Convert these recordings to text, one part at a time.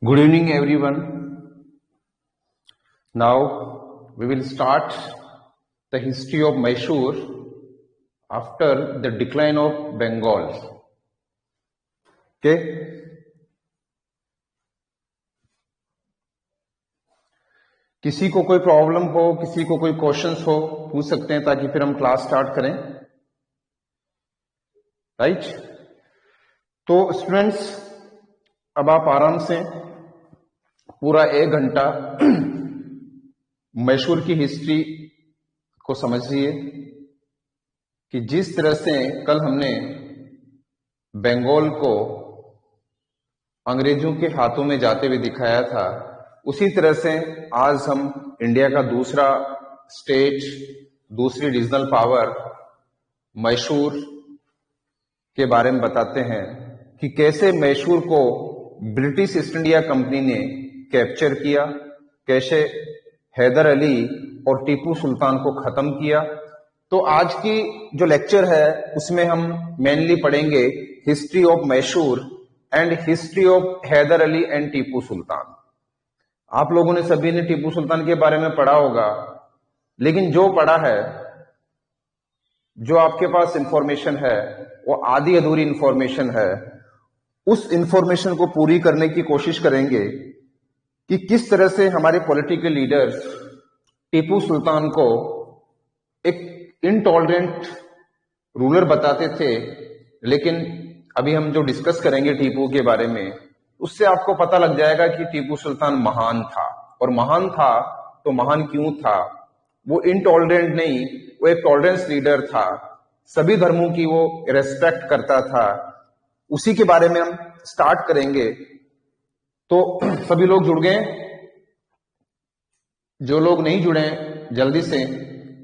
Good evening, everyone. Now we will start the history of Mysore after the decline of Bengal. Okay. किसी को कोई problem हो, किसी को कोई क्वेश्चंस हो, पूछ सकते हैं ताकि फिर हम क्लास स्टार्ट करें. राइट. तो स्टूडेंट्स, अब आप आराम से पूरा 1 घंटा मैसूर की हिस्ट्री को समझिए कि जिस तरह से कल हमने बंगाल को अंग्रेजों के हाथों में जाते हुए दिखाया था, उसी तरह से आज हम इंडिया का दूसरा स्टेट, दूसरी रीजनल पावर मैसूर के बारे में बताते हैं कि कैसे मैसूर को ब्रिटिश ईस्ट इंडिया कंपनी ने कैप्चर किया, कैसे हैदर अली और टीपू सुल्तान को खत्म किया. तो आज की जो लेक्चर है उसमें हम मेनली पढ़ेंगे history of Mysore and history of Hyder Ali and Tipu Sultan. आप लोगों ने सभी ने टीपू सुल्तान के बारे में पढ़ा होगा, लेकिन जो पढ़ा है, जो आपके पास इंफॉर्मेशन है, वो आधी अधूरी इंफॉर्मेशन है. उस इंफॉर्मेशन को पूरी करने की कोशिश करेंगे कि किस तरह से हमारे पॉलिटिकल लीडर्स टीपू सुल्तान को एक इनटॉलरेंट रूलर बताते थे. लेकिन अभी हम जो डिस्कस करेंगे टीपू के बारे में, उससे आपको पता लग जाएगा कि टीपू सुल्तान महान था. और महान था तो महान क्यों था? वो इनटॉलरेंट नहीं, वो एक टॉलरेंस लीडर था. सभी धर्मों की वो रेस्पेक्ट करता था. उसी के बारे में हम स्टार्ट करेंगे. तो सभी लोग जुड़ गए? जो लोग नहीं जुड़े जल्दी से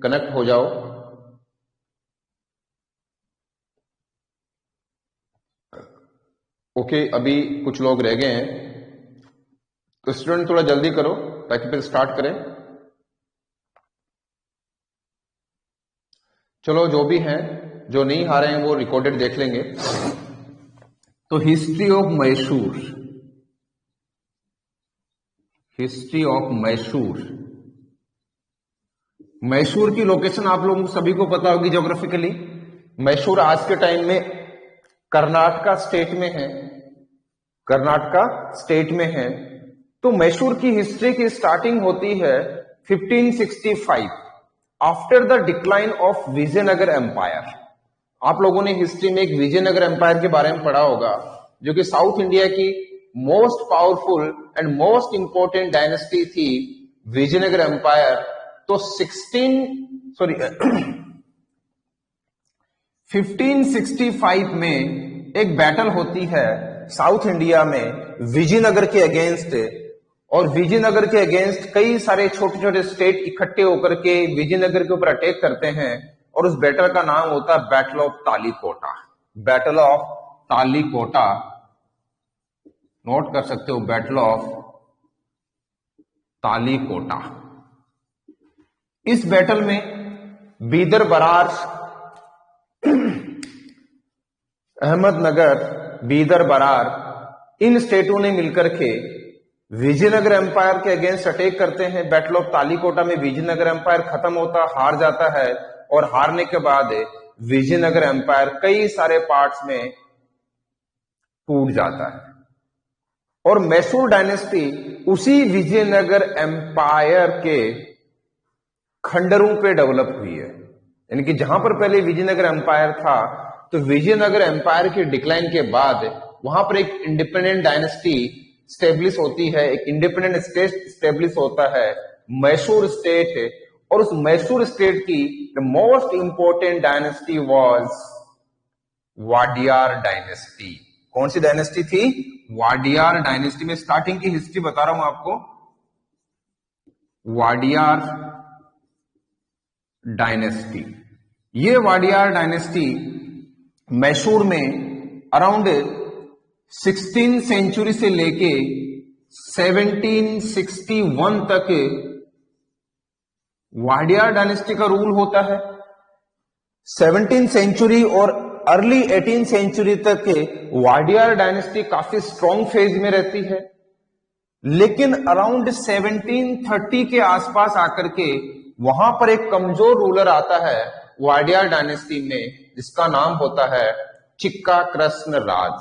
कनेक्ट हो जाओ. ओके, अभी कुछ लोग रह गए हैं, तो स्टूडेंट थोड़ा जल्दी करो ताकि फिर स्टार्ट करें. चलो, जो भी हैं, जो नहीं आ रहे हैं वो रिकॉर्डेड देख लेंगे. तो history of Mysore, history of Mysore. Mysore की लोकेशन आप लोगों को सभी को पता होगी ज्योग्राफिकली. मैसूर आज के टाइम में कर्नाटका स्टेट में है, कर्नाटका स्टेट में है. तो मैसूर की हिस्ट्री की स्टार्टिंग होती है 1565 after the decline of Vijayanagara empire. आप लोगों ने हिस्ट्री में एक विजयनगर एम्पायर के बारे में पढ़ा होगा, जो कि साउथ इंडिया की most powerful and most important dynasty थी, विजयनगर एम्पायर. तो 1565 में एक बैटल होती है साउथ इंडिया में विजयनगर के अगेंस्ट. और विजयनगर के अगेंस्ट कई सारे छोटे छोटे स्टेट इकट्ठे होकर के विजयनगर के ऊपर अटैक करते हैं. और उस बैटल का नाम होता है battle of Talikota. Battle of Talikota, note कर सकते हो, बैटल ऑफ तालीकोटा. इस बैटल में बीदर, बरार, अहमदनगर, बीदर, बरार, इन स्टेटों ने मिलकर के विजयनगर एम्पायर के अगेंस्ट अटैक करते हैं. बैटल ऑफ तालीकोटा में विजयनगर एम्पायर खत्म होता, हार जाता है. और हारने के बाद विजयनगर एम्पायर कई सारे पार्ट्स में टूट जाता है. और मैसूर डायनेस्टी उसी विजयनगर एम्पायर के खंडरों पे डेवलप हुई है. यानी कि जहां पर पहले विजयनगर एम्पायर था, तो विजयनगर एम्पायर के डिक्लाइन के बाद वहां पर एक इंडिपेंडेंट डायनेस्टी स्टेब्लिश होती है, एक इंडिपेंडेंट स्टेट स्टेब्लिश होता है, मैसूर स्टेट. और उस मैसूर स्टेट की the most important dynasty was Wadiyar dynasty. कौन सी डायनेस्टी थी? वाडियार डायनेस्टी. में स्टार्टिंग की हिस्ट्री बता रहा हूं आपको. वाडियार डायनेस्टी, ये वाडियार डायनेस्टी मैसूर में अराउंड 16th सेंचुरी से लेके 1761 तक वाडियार डायनेस्टी का रूल होता है. 17th सेंचुरी और अर्ली 18th सेंचुरी तक के वाडियार डायनेस्टी काफी स्ट्रॉन्ग फेज में रहती है. लेकिन अराउंड 1730 के आसपास आकर के वहां पर एक कमजोर रूलर आता है वाडियार डायनेस्टी में, जिसका नाम होता है चिक्का कृष्ण राज।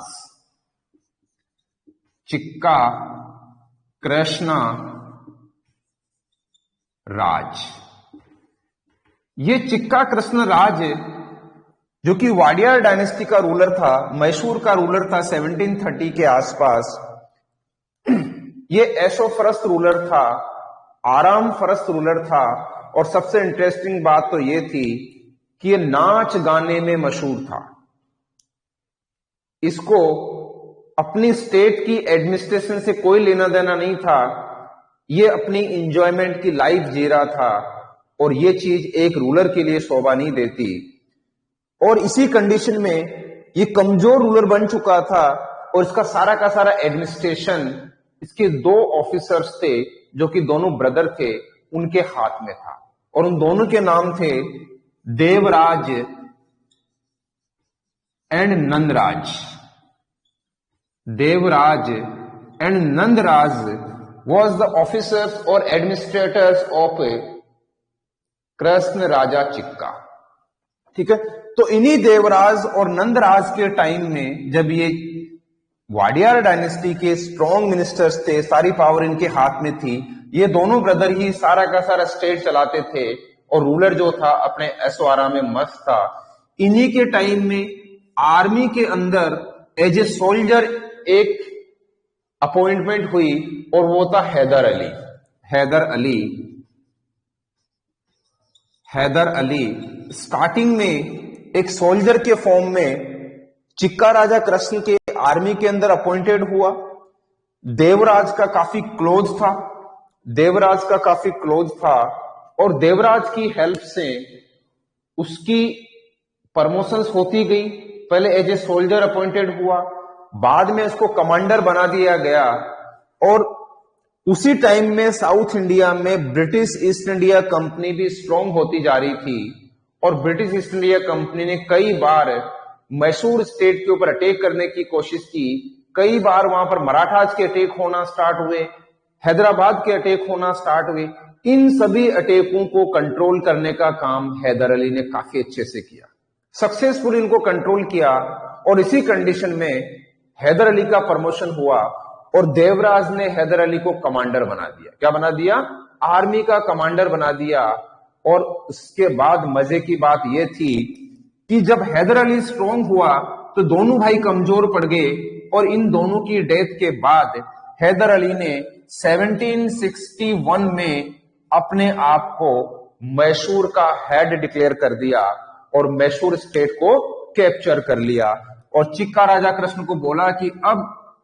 चिक्का कृष्ण राज। ये चिक्का कृष्ण राज जो कि वाडियार डायनेस्टी का रूलर था, मैसूर का रूलर था 1730 के आसपास, ये ऐशो फरस्त रूलर था, आराम फरस्त रूलर था। और सबसे इंटरेस्टिंग बात तो ये थी कि ये नाच गाने में मशहूर था। इसको अपनी स्टेट की एडमिनिस्ट्रेशन से कोई लेना देना नहीं था, ये अपनी इंजॉयमेंट की लाइफ जी रहा था, और ये चीज एक रूलर के लिए शोभा नहीं देती। और इसी कंडीशन में ये कमजोर रूलर बन चुका था, और इसका सारा का सारा एडमिनिस्ट्रेशन इसके दो ऑफिसर्स थे जो कि दोनों ब्रदर थे, उनके हाथ में था। और उन दोनों के नाम थे Devaraj and Nandaraj. Devaraj and Nandaraj was the officers or administrators of Krishna Raja Chikka. ठीक है, तो इन्हीं देवराज और नंदराज के टाइम में जब ये वाडियार डायनेस्टी के स्ट्रॉन्ग मिनिस्टर्स थे, सारी पावर इनके हाथ में थी, ये दोनों ब्रदर ही सारा का सारा स्टेट चलाते थे, और रूलर जो था अपने ऐशोआरा में मस्त था। इन्हीं के टाइम में आर्मी के अंदर एज ए सोल्जर एक अपॉइंटमेंट हुई, और वो था हैदर अली। हैदर अली, हैदर अली स्टार्टिंग में एक सोल्जर के फॉर्म में चिक्का राजा कृष्ण के आर्मी के अंदर अपॉइंटेड हुआ। देवराज का काफी क्लोज था, देवराज का काफी क्लोज था, और देवराज की हेल्प से उसकी प्रमोशंस होती गई। पहले एज ए सोल्जर अपॉइंटेड हुआ, बाद में उसको कमांडर बना दिया गया। और उसी टाइम में साउथ इंडिया में ब्रिटिश ईस्ट इंडिया कंपनी भी स्ट्रांग होती जा रही थी, और ब्रिटिश ईस्ट इंडिया कंपनी ने कई बार मैसूर स्टेट के ऊपर अटैक करने की कोशिश की। कई बार वहां पर मराठाज के अटैक होना स्टार्ट हुए, हैदराबाद के अटैक होना स्टार्ट हुए। इन सभी अटैकों को कंट्रोल करने का काम हैदर अली ने काफी अच्छे से किया, सक्सेसफुल इनको कंट्रोल किया। और इसी कंडीशन में हैदर अली का प्रमोशन हुआ, और देवराज ने हैदर अली को कमांडर बना दिया। क्या बना दिया? आर्मी का कमांडर बना दिया। और उसके बाद मजे की बात यह थी कि जब हैदर अली स्ट्रांग हुआ तो दोनों भाई कमजोर पड़ गए, और इन दोनों की डेथ के बाद हैदर अली ने 1761 में अपने आप को मैसूर का हेड डिक्लेयर कर दिया, और मैसूर स्टेट को कैप्चर कर लिया। और चिक्का राजा कृष्ण को बोला कि अब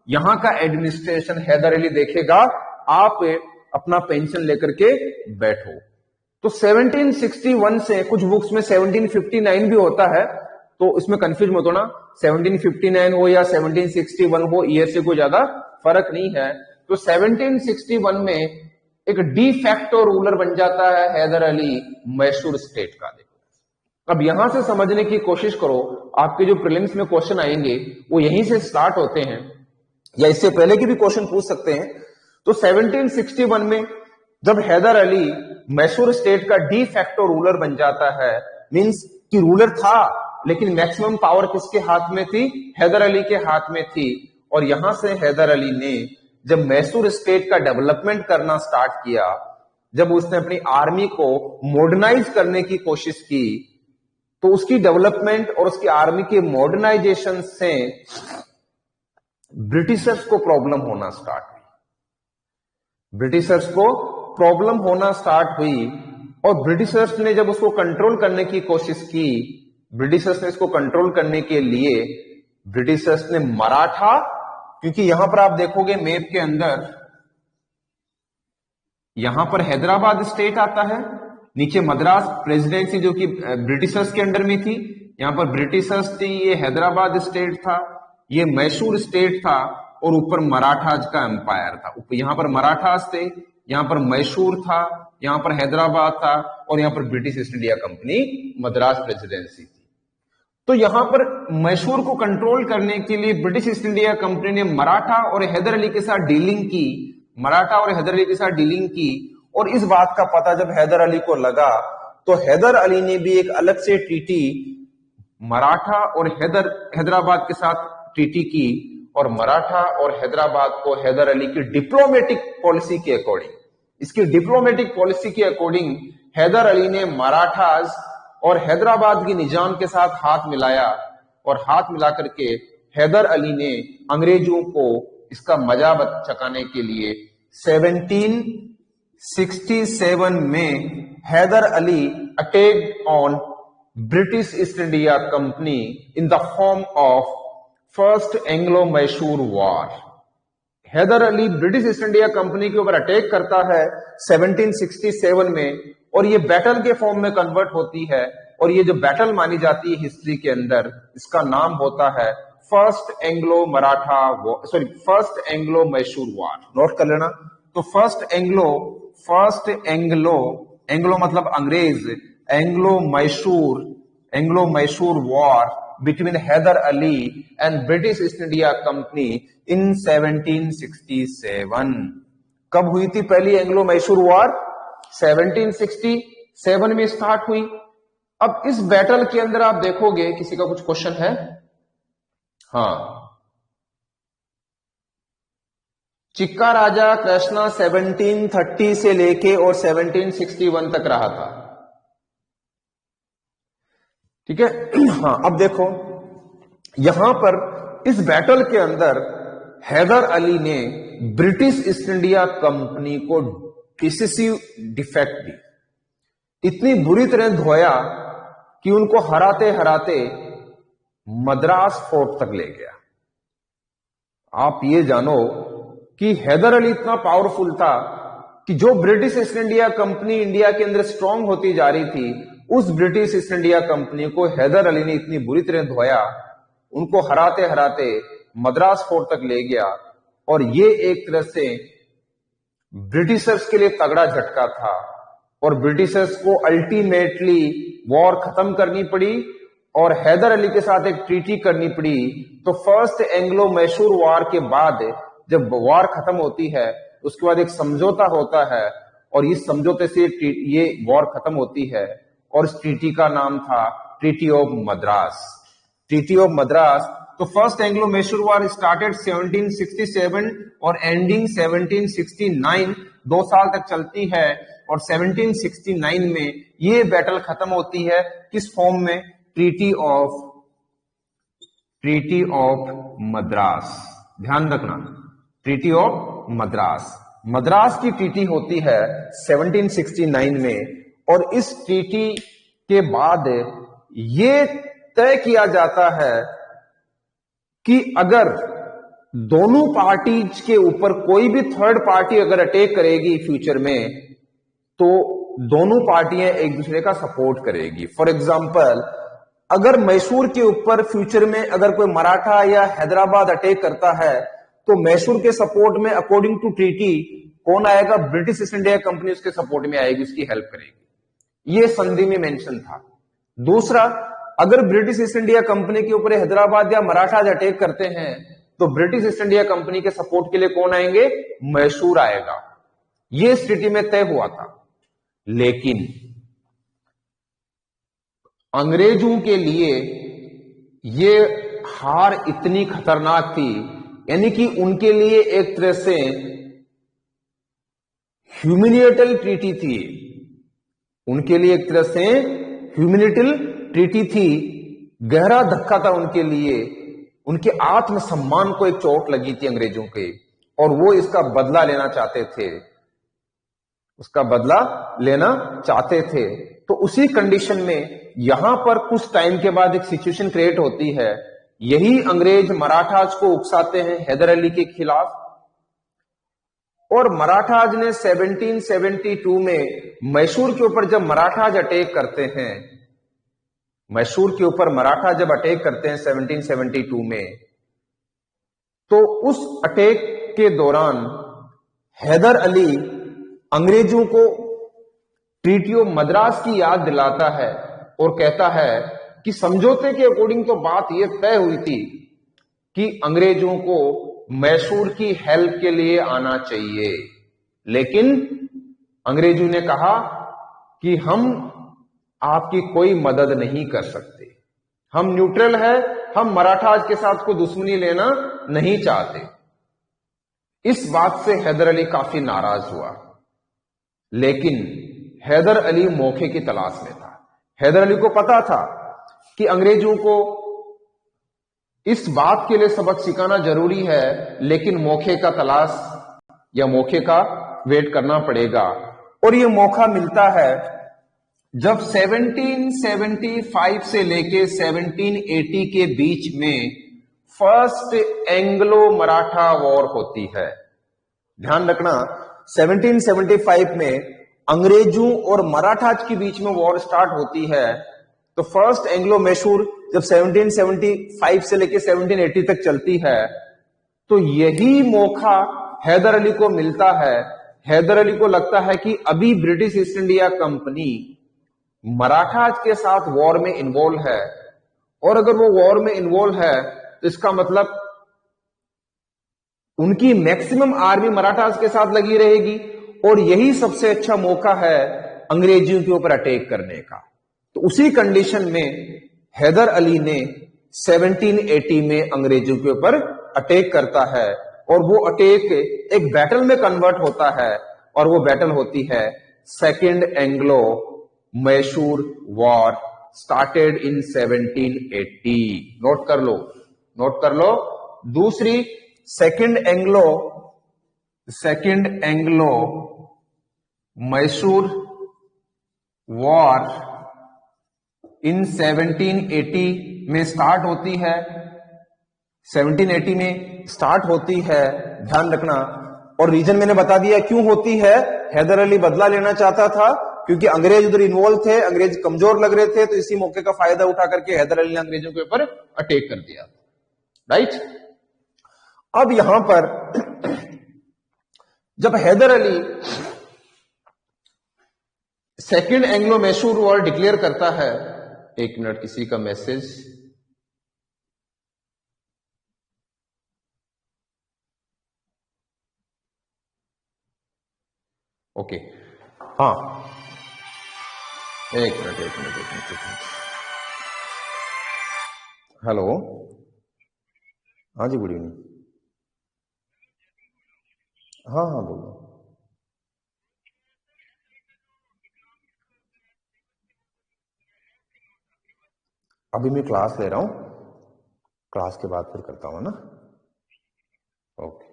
यहां का एडमिनिस्ट्रेशन हैदर अली देखेगा, आप अपना पेंशन लेकर के बैठो। तो 1761 से, कुछ बुक्स में 1759 भी होता है, तो इसमें कंफ्यूज मत होना, 1759 हो या 1761 हो, ईयर से कोई ज्यादा फर्क नहीं है। तो 1761 में एक डी फैक्टो रूलर बन जाता है हैदर अली मैसूर स्टेट का। देखो, अब यहां से समझने की कोशिश करो, आपके जो प्रीलिम्स में क्वेश्चन आएंगे वो यहीं से स्टार्ट होते हैं, या इससे पहले के भी क्वेश्चन पूछ सकते हैं। तो 1761 में जब हैदर अली मैसूर स्टेट का डी फैक्टो रूलर बन जाता है, मींस कि रूलर था लेकिन मैक्सिमम पावर किसके हाथ में थी? हैदर अली के हाथ में थी। और यहां से हैदर अली ने जब मैसूर स्टेट का डेवलपमेंट करना स्टार्ट किया, जब उसने अपनी आर्मी को मॉडर्नाइज करने की कोशिश की, तो उसकी डेवलपमेंट और उसकी आर्मी के मॉडर्नाइजेशन से ब्रिटिशर्स को प्रॉब्लम होना स्टार्ट हुई। ब्रिटिशर्स को प्रॉब्लम होना स्टार्ट हुई, और ब्रिटिशर्स ने जब उसको कंट्रोल करने की कोशिश की, ब्रिटिशर्स ने इसको कंट्रोल करने के लिए ब्रिटिशर्स ने मराठा, क्योंकि यहां पर आप देखोगे मैप के अंदर, यहां पर हैदराबाद स्टेट आता है, नीचे मद्रास प्रेसिडेंसी जो कि ब्रिटिशर्स के अंडर में थी, यहां पर ब्रिटिशर्स थी, ये हैदराबाद स्टेट था, ये मैसूर स्टेट था, और ऊपर मराठाज का एम्पायर था। यहां पर मराठाज थे, यहां पर मैसूर था, यहां पर हैदराबाद था, और यहां पर British East India company Madras presidency थी। तो यहां पर मैसूर को कंट्रोल करने के लिए ब्रिटिश ईस्ट इंडिया कंपनी ने मराठा और हैदर अली के साथ डीलिंग की। मराठा और हैदर अली के साथ डीलिंग की, और इस बात का पता जब हैदर अली को लगा तो हैदर अली ने भी एक अलग से ट्रीटी मराठा और हैदराबाद के साथ ट्रीटी की, और मराठा और हैदराबाद को हैदर अली की डिप्लोमेटिक पॉलिसी के अकॉर्डिंग, इसकी डिप्लोमेटिक पॉलिसी के अकॉर्डिंग हैदर अली ने मराठास और हैदराबाद की निजाम के साथ हाथ मिलाया, और हाथ मिला करके हैदर अली ने अंग्रेजों को इसका मजा चखाने के लिए 1767 में Hyder Ali attack on British East India company in the form of first Anglo Mysore war. Hyder Ali British East India Company के ऊपर अटैक करता है 1767 में, और ये बैटल के फॉर्म में कन्वर्ट होती है, और ये जो बैटल मानी जाती है हिस्ट्री के अंदर, इसका नाम होता है first Anglo Mysore war. Note कर लेना। तो फर्स्ट एंग्लो मतलब अंग्रेज, Anglo Mysore war between Hyder Ali and British East India company in 1767। कब हुई थी पहली एंग्लो मैसूर वॉर? 1767 में स्टार्ट हुई। अब इस बैटल के अंदर आप देखोगे, किसी का कुछ क्वेश्चन है? हाँ, चिक्का राजा कृष्णा 1730 से लेके और 1761 तक रहा था, ठीक है। हाँ, अब देखो यहां पर इस बैटल के अंदर हैदर अली ने ब्रिटिश ईस्ट इंडिया कंपनी को डिसिसिव डिफेक्ट दी, इतनी बुरी तरह धोया कि उनको हराते हराते मद्रास फोर्ट तक ले गया। आप ये जानो कि हैदर अली इतना पावरफुल था कि जो British East India company India के अंदर स्ट्रांग होती जा रही थी, उस ब्रिटिश ईस्ट इंडिया कंपनी को हैदर अली ने इतनी बुरी तरह धोया, उनको हराते हराते मद्रास फोर्ट तक ले गया। और ये एक तरह से ब्रिटिशर्स के लिए तगड़ा झटका था, और ब्रिटिशर्स को अल्टीमेटली वॉर खत्म करनी पड़ी और हैदर अली के साथ एक ट्रीटी करनी पड़ी। तो फर्स्ट एंग्लो मैसूर वॉर के बाद जब वॉर खत्म होती है, उसके बाद एक समझौता होता है, और इस समझौते से ये वॉर खत्म होती है, और इस ट्रीटी का नाम था treaty of Madras. Treaty of Madras. तो first Anglo Mysore war started 1767 और एंडिंग 1769, 2 साल तक चलती है, और 1769 में ये बैटल खत्म होती है किस फॉर्म में? Treaty of Madras. ध्यान रखना, ट्रीटी ऑफ मद्रास। मद्रास की ट्रीटी होती है 1769 में, और इस ट्रीटी के बाद ये तय किया जाता है कि अगर दोनों पार्टीज के ऊपर कोई भी थर्ड पार्टी अगर अटैक करेगी फ्यूचर में, तो दोनों पार्टियां एक दूसरे का सपोर्ट करेगी। फॉर एग्जाम्पल, अगर मैसूर के ऊपर फ्यूचर में अगर कोई मराठा या हैदराबाद अटैक करता है, तो मैसूर के सपोर्ट में अकॉर्डिंग टू ट्रीटी कौन आएगा? ब्रिटिश ईस्ट इंडिया कंपनी उसके सपोर्ट में आएगी, उसकी हेल्प करेगी। ये संधि में मेंशन था। दूसरा, अगर ब्रिटिश ईस्ट इंडिया कंपनी के ऊपर हैदराबाद या मराठा अटैक करते हैं, तो ब्रिटिश ईस्ट इंडिया कंपनी के सपोर्ट के लिए कौन आएंगे? मैसूर आएगा। ये इस ट्रीटी में तय हुआ था। लेकिन अंग्रेजों के लिए ये हार इतनी खतरनाक थी, यानी कि उनके लिए एक तरह से ह्यूमिलिएटल ट्रीटी थी, उनके लिए एक तरह से ह्यूमिलिएटल ट्रीटी थी, गहरा धक्का था उनके लिए। उनके आत्मसम्मान को एक चोट लगी थी अंग्रेजों के, और वो इसका बदला लेना चाहते थे, उसका बदला लेना चाहते थे। तो उसी कंडीशन में यहां पर कुछ टाइम के बाद एक सिचुएशन क्रिएट होती है। यही अंग्रेज मराठाज को उकसाते हैं हैदर अली के खिलाफ, और मराठाज ने 1772 में मैसूर के ऊपर जब मराठाज अटैक करते हैं, मैसूर के ऊपर मराठा जब अटैक करते हैं 1772 में, तो उस अटैक के दौरान हैदर अली अंग्रेजों को ट्रीटी ऑफ मद्रास की याद दिलाता है और कहता है कि समझौते के अकॉर्डिंग तो बात यह तय हुई थी कि अंग्रेजों को मैसूर की हेल्प के लिए आना चाहिए, लेकिन अंग्रेजों ने कहा कि हम आपकी कोई मदद नहीं कर सकते, हम न्यूट्रल है, हम मराठाज के साथ कोई दुश्मनी लेना नहीं चाहते। इस बात से हैदर अली काफी नाराज हुआ, लेकिन हैदर अली मौके की तलाश में था। हैदर अली को पता था कि अंग्रेजों को इस बात के लिए सबक सिखाना जरूरी है, लेकिन मौके का तलाश या मौके का वेट करना पड़ेगा। और यह मौका मिलता है जब 1775 से लेके 1780 के बीच में फर्स्ट एंग्लो मराठा वॉर होती है। ध्यान रखना, 1775 में अंग्रेजों और मराठाज के बीच में वॉर स्टार्ट होती है। तो फर्स्ट एंग्लो मैसूर जब 1775 से लेकर 1780 तक चलती है, तो यही मौका हैदर अली को मिलता है। हैदर अली को लगता है कि अभी British East India company Marathas के साथ वॉर में इन्वॉल्व है, और अगर वो वॉर में इन्वॉल्व है तो इसका मतलब उनकी मैक्सिमम आर्मी मराठाज के साथ लगी रहेगी, और यही सबसे अच्छा मौका है अंग्रेजियों के ऊपर अटैक करने का। तो उसी कंडीशन में हैदर अली ने 1780 में अंग्रेजों के ऊपर अटैक करता है, और वो अटैक एक बैटल में कन्वर्ट होता है, और वो बैटल होती है second Anglo Mysore war, started in 1780। Note कर लो, नोट कर लो। दूसरी सेकेंड एंग्लो मैसूर वॉर इन 1780 में स्टार्ट होती है, 1780 में स्टार्ट होती है, ध्यान रखना। और रीजन मैंने बता दिया क्यों होती है। हैदर अली बदला लेना चाहता था, क्योंकि अंग्रेज उधर इन्वॉल्व थे, अंग्रेज कमजोर लग रहे थे, तो इसी मौके का फायदा उठा करके हैदर अली ने अंग्रेजों के ऊपर अटैक कर दिया। राइट। अब यहां पर जब Hyder Ali second Anglo Mysore war declare करता है, एक मिनट, किसी का मैसेज। ओके, हाँ, एक मिनट। हेलो, हाँ जी, गुड इवनिंग। हाँ हाँ, बोलो। अभी मैं क्लास ले रहा हूं, क्लास के बाद फिर करता हूं ना। ओके,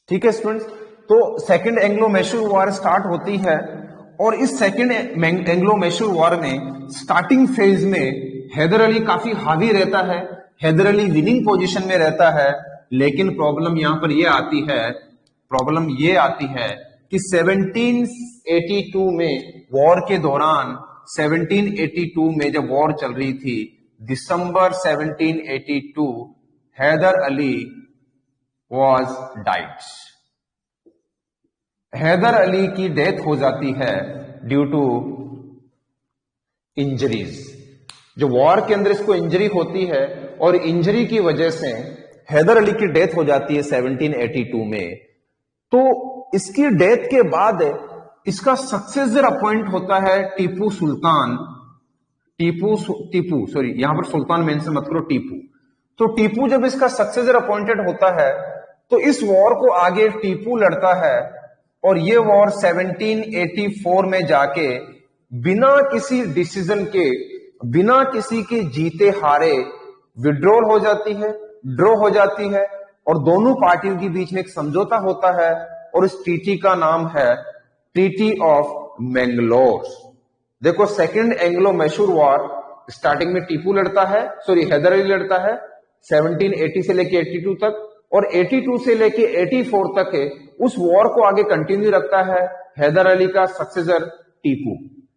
ठीक है स्टूडेंट्स। तो second Anglo Mysore war start होती है, और इस सेकेंड एंग्लो मैसूर वॉर में स्टार्टिंग फेज में हैदर अली काफी हावी रहता है, हैदर अली विनिंग पोजीशन में रहता है। लेकिन प्रॉब्लम यहां पर यह आती है कि 1782 में वॉर के दौरान, 1782 में जब वॉर चल रही थी, दिसंबर 1782, हैदर अली वॉज डाइड। हैदर अली की डेथ हो जाती है ड्यू टू इंजरीज। जो वॉर के अंदर इसको इंजरी होती है, और इंजरी की वजह से हैदर अली की डेथ हो जाती है 1782 में। तो इसकी डेथ के बाद इसका सक्सेसर अपॉइंट होता है टीपू, सॉरी, यहां पर सुल्तान मेंशन मत करो, टीपू। तो टीपू जब इसका सक्सेसर अपॉइंटेड होता है, तो इस वॉर को आगे टीपू लड़ता है, और ये वॉर 1784 में जाके बिना किसी डिसीजन के, बिना किसी के जीते हारे विड्रॉल हो जाती है, ड्रॉ हो जाती है, और दोनों पार्टियों के बीच में एक समझौता होता है, और इस ट्रीटी का नाम है ट्रीटी ऑफ मैंगलोर। देखो, second Anglo Mysore war starting में टीपू लड़ता है, सॉरी, हैदर अली लड़ता है 1780 से लेके 82 तक, और 82 से लेके 84 तक है उस वॉर को आगे कंटिन्यू रखता है हैदर अली का सक्सेसर टीपू।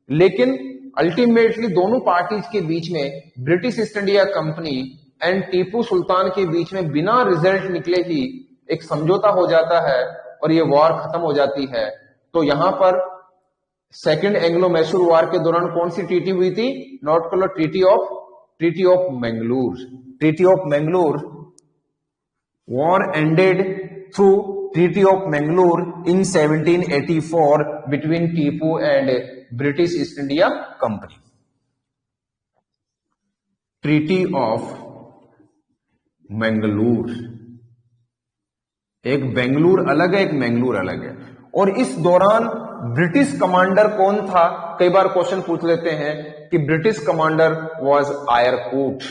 लेकिन अल्टीमेटली दोनों पार्टीज के बीच में, British East India Company and Tipu Sultan के बीच में बिना रिजल्ट निकले ही एक समझौता हो जाता है, और ये वॉर खत्म हो जाती है। तो यहां पर सेकेंड एंग्लो मैसूर वॉर के दौरान कौन सी ट्रीटी हुई थी? नोट कर लो, treaty of Mangalore. Treaty of Mangalore War ended through Treaty of Mangalore in 1784 between Tipu and British East India Company. Treaty of Mangalore, एक बेंगलुरु अलग है, एक मैंगलोर अलग है। और इस दौरान ब्रिटिश कमांडर कौन था? कई बार क्वेश्चन पूछ लेते हैं कि British commander was Eyre Coote,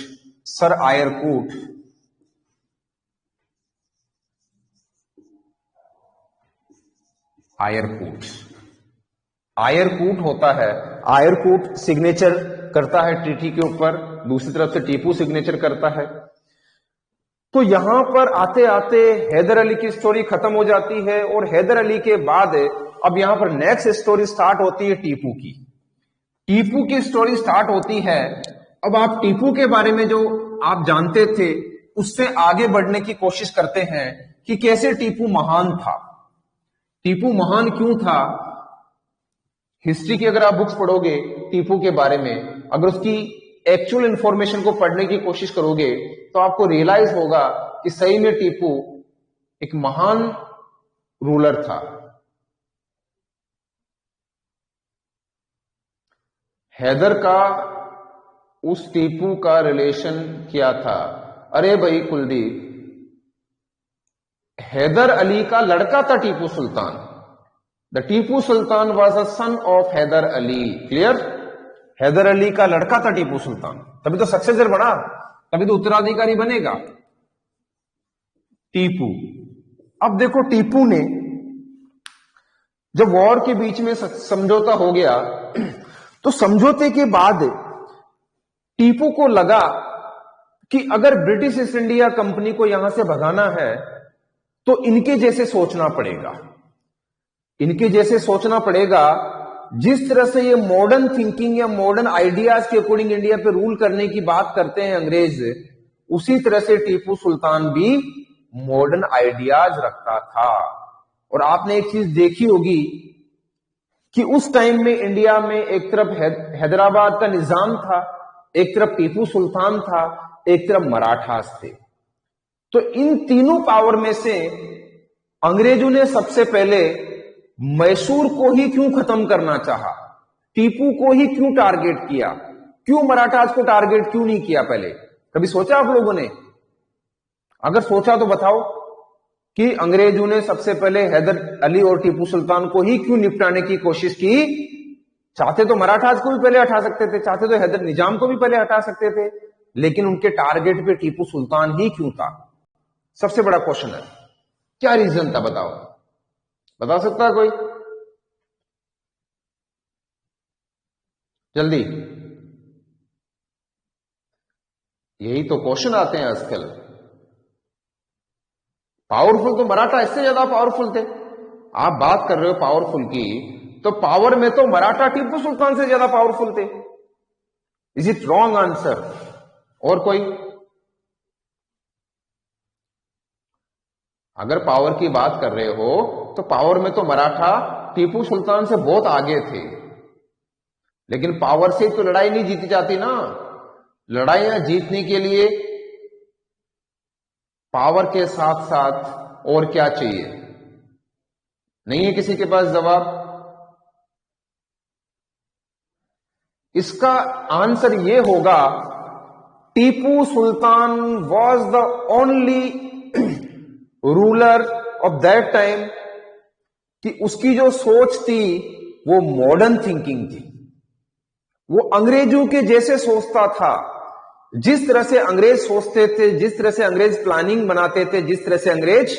sir Eyre Coote. Eyre Coote होता है, आयरकूट सिग्नेचर करता है ट्रीटी के ऊपर, दूसरी तरफ से टीपू सिग्नेचर करता है। तो यहां पर आते आते हैदर अली की स्टोरी खत्म हो जाती है और हैदर अली के बाद अब यहां पर नेक्स्ट स्टोरी स्टार्ट होती है टीपू की। टीपू की स्टोरी स्टार्ट होती है। अब आप टीपू के बारे में जो आप जानते थे उससे आगे बढ़ने की कोशिश करते हैं कि कैसे टीपू महान था। टीपू महान क्यों था? हिस्ट्री की अगर आप बुक्स पढ़ोगे टीपू के बारे में, अगर उसकी एक्चुअल इंफॉर्मेशन को पढ़ने की कोशिश करोगे तो आपको रियलाइज होगा कि सही में टीपू एक महान रूलर था। हैदर का उस टीपू का रिलेशन क्या था? अरे भाई कुलदीप, हैदर अली का लड़का था Tipu Sultan. The Tipu Sultan was a son of Hyder Ali. Clear? Hyder Ali का लड़का था टीपू सुल्तान, तभी तो सक्सेसर बना, तभी तो उत्तराधिकारी बनेगा टीपू। अब देखो टीपू ने जब वॉर के बीच में समझौता हो गया तो समझौते के बाद टीपू को लगा कि अगर ब्रिटिश ईस्ट इंडिया कंपनी को यहां से भगाना है तो इनके जैसे सोचना पड़ेगा, इनके जैसे सोचना पड़ेगा। जिस तरह से ये मॉडर्न थिंकिंग या मॉडर्न आइडियाज के अकॉर्डिंग इंडिया पे रूल करने की बात करते हैं अंग्रेज, उसी तरह से टीपू सुल्तान भी मॉडर्न आइडियाज रखता था। और आपने एक चीज देखी होगी कि उस टाइम में इंडिया में एक तरफ हैदराबाद का निजाम था, एक तरफ टीपू सुल्तान था, एक तरफ मराठास थे। तो इन तीनों पावर में से अंग्रेजों ने सबसे पहले मैसूर को ही क्यों खत्म करना चाहा? टीपू को ही क्यों टारगेट किया? क्यों मराठास को टारगेट क्यों नहीं किया? पहले कभी सोचा आप लोगों ने? अगर सोचा तो बताओ कि अंग्रेजों ने सबसे पहले हैदर अली और टीपू सुल्तान को ही क्यों निपटाने की कोशिश की? चाहते तो मराठास को भी पहले हटा सकते थे, चाहते तो हैदर निजाम को भी पहले हटा सकते थे, लेकिन उनके टारगेट पे टीपू सुल्तान ही क्यों था? सबसे बड़ा क्वेश्चन है, क्या रीजन था? बताओ, बता सकता है कोई? जल्दी, यही तो क्वेश्चन आते हैं आजकल। पावरफुल तो मराठा इससे ज्यादा पावरफुल थे। आप बात कर रहे हो पावरफुल की, तो पावर में तो मराठा टीपू सुल्तान से ज्यादा पावरफुल थे। Is it wrong answer? और कोई? अगर पावर की बात कर रहे हो तो पावर में तो मराठा टीपू सुल्तान से बहुत आगे थे, लेकिन पावर से तो लड़ाई नहीं जीती जाती ना। लड़ाइयां जीतने के लिए पावर के साथ साथ और क्या चाहिए? नहीं है किसी के पास जवाब? इसका आंसर यह होगा, Tipu Sultan was the only ruler of that time कि उसकी जो सोच थी वो मॉडर्न थिंकिंग थी। वो अंग्रेजों के जैसे सोचता था। जिस तरह से अंग्रेज सोचते थे, जिस तरह से अंग्रेज प्लानिंग बनाते थे, जिस तरह से अंग्रेज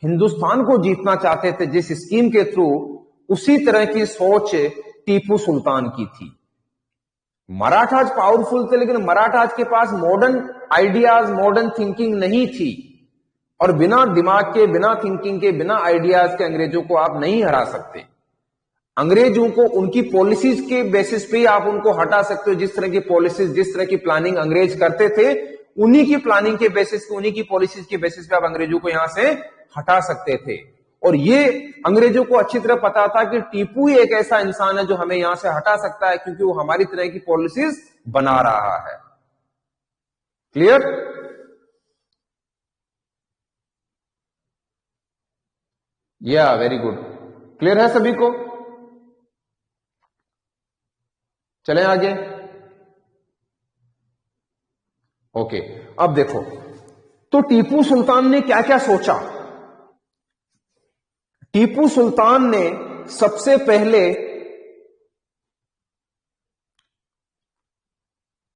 हिंदुस्तान को जीतना चाहते थे जिस स्कीम के थ्रू, उसी तरह की सोच टीपू सुल्तान की थी। मराठाज पावरफुल थे, लेकिन मराठाज के पास मॉडर्न आइडियाज, मॉडर्न थिंकिंग नहीं थी। और बिना दिमाग के, बिना थिंकिंग के, बिना आइडियाज के अंग्रेजों को आप नहीं हरा सकते। अंग्रेजों को उनकी पॉलिसीज के बेसिस पे ही आप उनको हटा सकते हो। जिस तरह की पॉलिसीज, जिस तरह की प्लानिंग अंग्रेज करते थे, उन्हीं की प्लानिंग के बेसिस पे, उन्हीं की पॉलिसीज के बेसिस पे आप अंग्रेजों को यहां से हटा सकते थे। और ये अंग्रेजों को अच्छी तरह पता था कि टीपू ही एक ऐसा इंसान है जो हमें यहां से हटा सकता है, क्योंकि वो हमारी तरह की पॉलिसीज बना रहा है। क्लियर? या वेरी गुड, क्लियर है सभी को? चलें आगे। ओके, अब देखो तो टीपू सुल्तान ने क्या क्या सोचा। टीपू सुल्तान ने सबसे पहले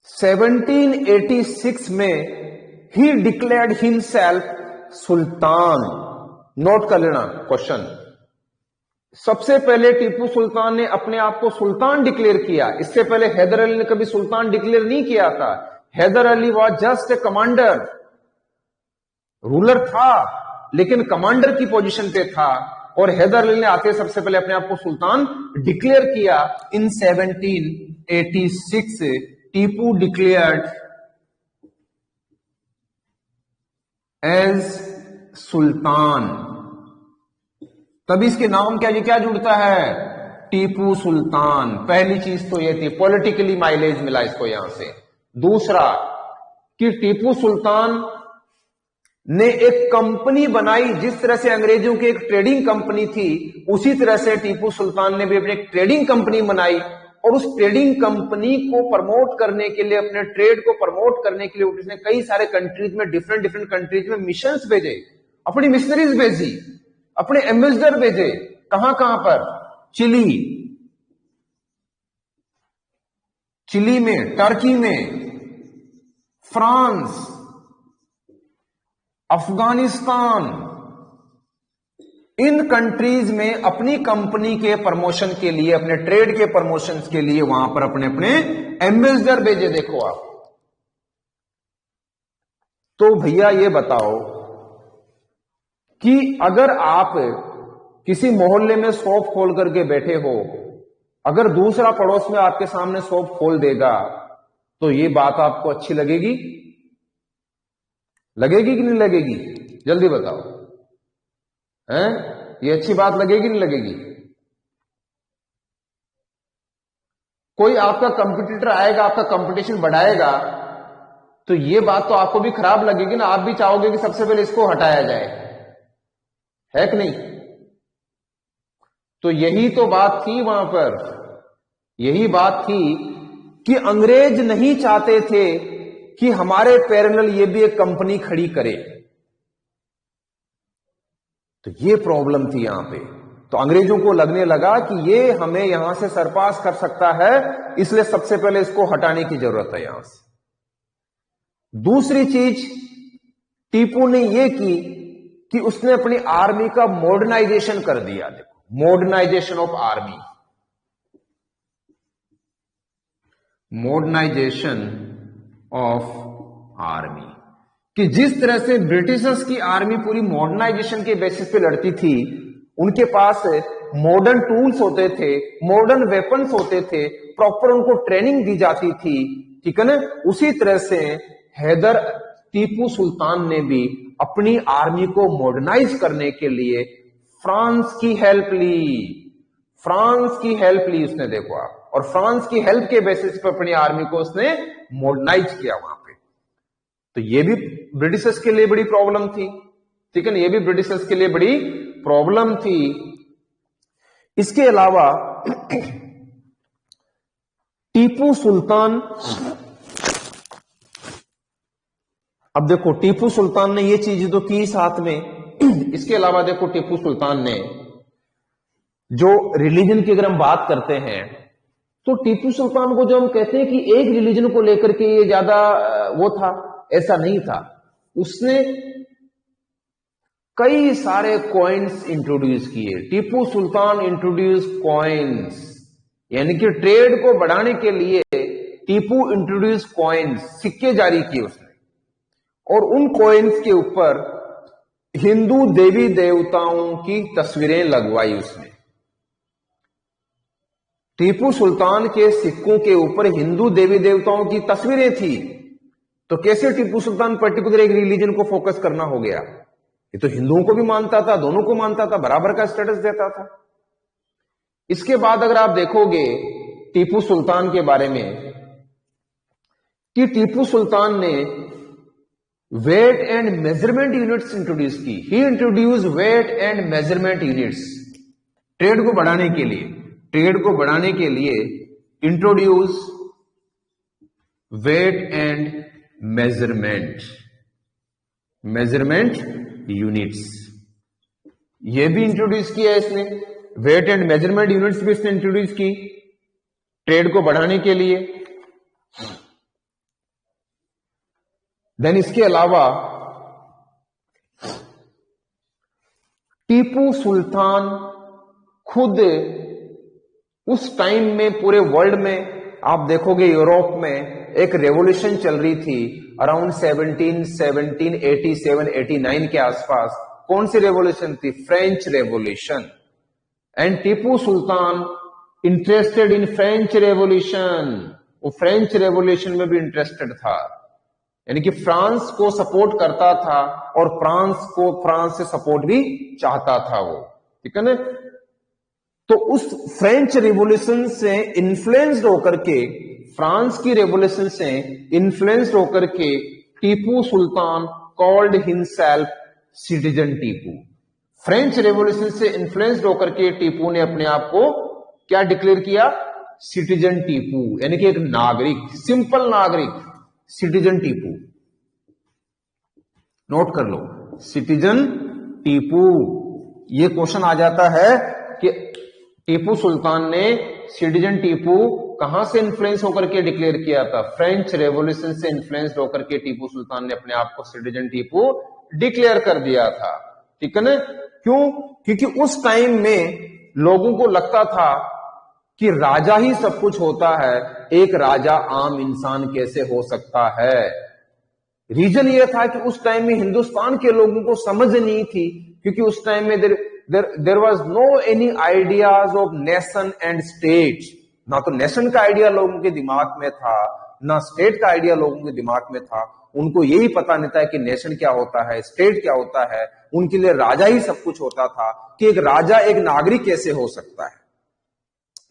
1786 में ही डिक्लेयर्ड हिमसेल्फ सुल्तान। नोट कर लेना क्वेश्चन। सबसे पहले टीपू सुल्तान ने अपने आप को सुल्तान डिक्लेयर किया। इससे पहले हैदर अली ने कभी सुल्तान डिक्लेयर नहीं किया था। Hyder Ali was just a commander, ruler था लेकिन कमांडर की पोजीशन पे था, और हैदर अली ने आके सबसे पहले अपने आप को सुल्तान डिक्लेयर किया। इन 1786 टीपू डिक्लेयर्ड एज सुल्तान। तभी इसके नाम क्या जुड़ता है, टीपू सुल्तान। पहली चीज तो यह थी, पॉलिटिकली माइलेज मिला इसको यहां से। दूसरा कि टीपू सुल्तान ने एक कंपनी बनाई। जिस तरह से अंग्रेजों की एक ट्रेडिंग कंपनी थी, उसी तरह से टीपू सुल्तान ने भी अपनी एक ट्रेडिंग कंपनी बनाई, और उस ट्रेडिंग कंपनी को प्रमोट करने के लिए, अपने ट्रेड को प्रमोट करने के लिए उसने कई सारे कंट्रीज में, डिफरेंट कंट्रीज में मिशंस भेजे, अपनी मिशनरीज भेजी, अपने एम्बेसडर भेजे। कहां कहां पर? चिली में, टर्की में, फ्रांस, अफगानिस्तान, इन कंट्रीज में अपनी कंपनी के प्रमोशन के लिए, अपने ट्रेड के प्रमोशन के लिए वहां पर अपने अपने एम्बेसडर भेजे। देखो आप, तो भैया ये बताओ कि अगर आप किसी मोहल्ले में शॉप खोल करके बैठे हो, अगर दूसरा पड़ोस में आपके सामने शॉप खोल देगा, तो ये बात आपको अच्छी लगेगी? लगेगी कि नहीं लगेगी? जल्दी बताओ, हैं? ये अच्छी बात लगेगी नहीं लगेगी? कोई आपका कंपटीटर आएगा, आपका कंपटीशन बढ़ाएगा, तो ये बात तो आपको भी खराब लगेगी ना। आप भी चाहोगे कि सबसे पहले इसको हटाया जाए, है कि नहीं? तो यही तो बात थी वहां पर, यही बात थी कि अंग्रेज नहीं चाहते थे कि हमारे पैरेलल ये भी एक कंपनी खड़ी करे। तो ये प्रॉब्लम थी यहां पे। तो अंग्रेजों को लगने लगा कि ये हमें यहां से सरपास कर सकता है, इसलिए सबसे पहले इसको हटाने की जरूरत है यहां से। दूसरी चीज टीपू ने यह की कि उसने अपनी आर्मी का मॉडर्नाइजेशन कर दिया। देखो, modernisation of army, modernisation of army, कि जिस तरह से ब्रिटिशर्स की आर्मी पूरी मॉडर्नाइजेशन के बेसिस पे लड़ती थी, उनके पास मॉडर्न टूल्स होते थे, मॉडर्न वेपन्स होते थे, प्रॉपर उनको ट्रेनिंग दी जाती थी, ठीक है ना। उसी तरह से हैदर टीपू सुल्तान ने भी अपनी आर्मी को मॉडर्नाइज करने के लिए फ्रांस की हेल्प ली। फ्रांस की हेल्प ली उसने, देखो आप, और फ्रांस की हेल्प के बेसिस पर अपनी आर्मी को उसने मॉडर्नाइज किया वहां पे। तो ये भी ब्रिटिशर्स के लिए बड़ी प्रॉब्लम थी, ठीक है ना, ये भी ब्रिटिशर्स के लिए बड़ी प्रॉब्लम थी। इसके अलावा टीपू सुल्तान, अब देखो टीपू सुल्तान ने ये चीज तो की साथ में, इसके अलावा देखो टीपू सुल्तान ने जो रिलीजन की अगर हम बात करते हैं, तो टीपू सुल्तान को जो हम कहते हैं कि एक रिलीजन को लेकर के ये ज्यादा वो था, ऐसा नहीं था। उसने कई सारे कॉइन्स इंट्रोड्यूस किए। टीपू सुल्तान इंट्रोड्यूस कॉइन्स, यानी कि ट्रेड को बढ़ाने के लिए टीपू इंट्रोड्यूस कॉइन्स, सिक्के जारी किए उसने, और उन कॉइन्स के ऊपर हिंदू देवी देवताओं की तस्वीरें लगवाई उसने। टीपू सुल्तान के सिक्कों के ऊपर हिंदू देवी देवताओं की तस्वीरें थी, तो कैसे टीपू सुल्तान पर्टिकुलर एक रिलीजन को फोकस करना हो गया? ये तो हिंदुओं को भी मानता था, दोनों को मानता था, बराबर का स्टेटस देता था। इसके बाद अगर आप देखोगे टीपू सुल्तान के बारे में, कि टीपू सुल्तान ने weight and measurement units introduce की। He introduce weight and measurement units. Trade को बढ़ाने के लिए introduce weight and measurement units. ये भी इंट्रोड्यूस किया इसने, वेट एंड मेजरमेंट यूनिट्स भी इसने इंट्रोड्यूस की ट्रेड को बढ़ाने के लिए। देन इसके अलावा टीपू सुल्तान खुद उस टाइम में पूरे वर्ल्ड में आप देखोगे यूरोप में एक रेवोल्यूशन चल रही थी अराउंड 1787-89 के आसपास। कौन सी रेवोल्यूशन थी? French revolution. And Tipu Sultan interested in French revolution, वो फ्रेंच रेवोल्यूशन में भी इंटरेस्टेड था, यानी कि फ्रांस को सपोर्ट करता था और फ्रांस से सपोर्ट भी चाहता था वो, ठीक है ना। तो उस फ्रेंच रेवोल्यूशन से इन्फ्लुएंस्ड होकर के, फ्रांस की रेवोल्यूशन से इन्फ्लुएंस्ड होकर के Tipu Sultan called himself citizen Tipu. French revolution से इन्फ्लुएंस्ड होकर के टीपू ने अपने आप को क्या डिक्लेयर किया? सिटीजन टीपू, यानी कि एक नागरिक, सिंपल नागरिक, सिटीजन टीपू। नोट कर लो, सिटीजन टीपू। ये क्वेश्चन आ जाता है कि टीपू सुल्तान ने सिटीजन टीपू कहां से इन्फ्लुएंस होकर के डिक्लेयर किया था? फ्रेंच रेवोल्यूशन से इन्फ्लुएंस्ड होकर के टीपू सुल्तान ने अपने आप को सिटीजन टीपू डिक्लेयर कर दिया था, ठीक है ना। क्यों? क्योंकि उस टाइम में लोगों को लगता था कि राजा ही सब कुछ होता है, एक राजा आम इंसान कैसे हो सकता है। रीजन यह था कि उस टाइम में हिंदुस्तान के लोगों को समझ नहीं थी, क्योंकि उस टाइम में there was no any ideas of nation and state. ना तो नेशन का आइडिया लोगों के दिमाग में था, ना स्टेट का आइडिया लोगों के दिमाग में था। उनको यही पता नहीं था कि नेशन क्या होता है, स्टेट क्या होता है। उनके लिए राजा ही सब कुछ होता था कि एक राजा एक नागरिक कैसे हो सकता है।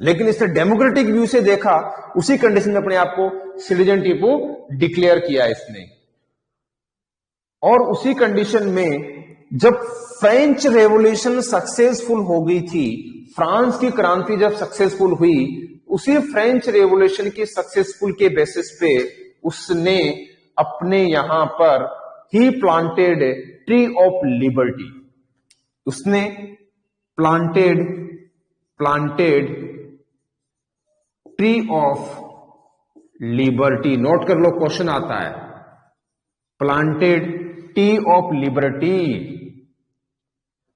लेकिन इसने डेमोक्रेटिक व्यू से देखा, उसी कंडीशन में अपने आप को सिटीजन टीपू डिक्लेयर किया इसने। और उसी कंडीशन में जब फ्रेंच रेवोल्यूशन सक्सेसफुल हो गई थी, फ्रांस की क्रांति जब सक्सेसफुल हुई, उसी फ्रेंच रेवोल्यूशन की सक्सेसफुल के बेसिस पे उसने अपने यहां पर he planted tree of liberty. उसने planted tree of liberty. Note कर लो, क्वेश्चन आता है, प्लांटेड ट्री ऑफ लिबर्टी।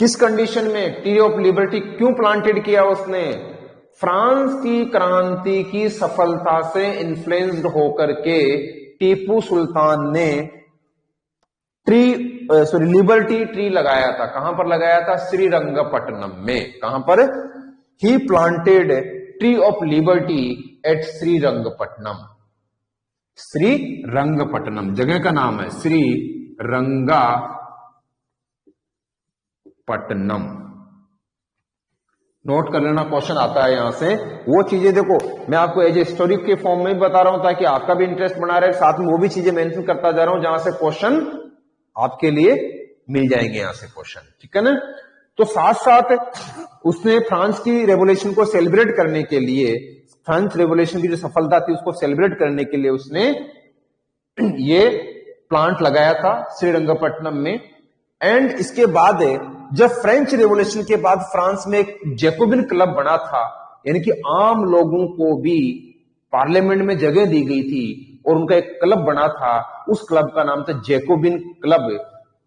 किस कंडीशन में ट्री ऑफ लिबर्टी क्यों प्लांटेड किया उसने? फ्रांस की क्रांति की सफलता से इन्फ्लुएंस्ड होकर के टीपू सुल्तान ने लिबर्टी ट्री लगाया था। कहां पर लगाया था? श्रीरंगपट्टनम में। कहां पर? He planted tree of liberty at Srirangapatnam. Srirangapatnam जगह का नाम है, श्रीरंगपट्टनम। नोट कर लेना, क्वेश्चन आता है यहां से। वो चीजें देखो, मैं आपको एज ए स्टोरी के फॉर्म में बता रहा हूं ताकि आपका भी इंटरेस्ट बना रहे, साथ में वो भी चीजें मेंशन करता जा रहा हूं जहां से क्वेश्चन आपके लिए मिल जाएंगे यहां से क्वेश्चन, ठीक है ना। तो साथ साथ उसने फ्रांस की रेवोल्यूशन को सेलिब्रेट करने के लिए, फ्रेंच रेवोल्यूशन की जो सफलता थी उसको सेलिब्रेट करने के लिए उसने ये प्लांट लगाया था श्रीरंगपट्टनम में। एंड इसके बाद जब फ्रेंच रेवोल्यूशन के बाद फ्रांस में एक जैकोबिन क्लब बना था, यानी कि आम लोगों को भी पार्लियामेंट में जगह दी गई थी और उनका एक क्लब बना था, उस क्लब का नाम था जैकोबिन क्लब।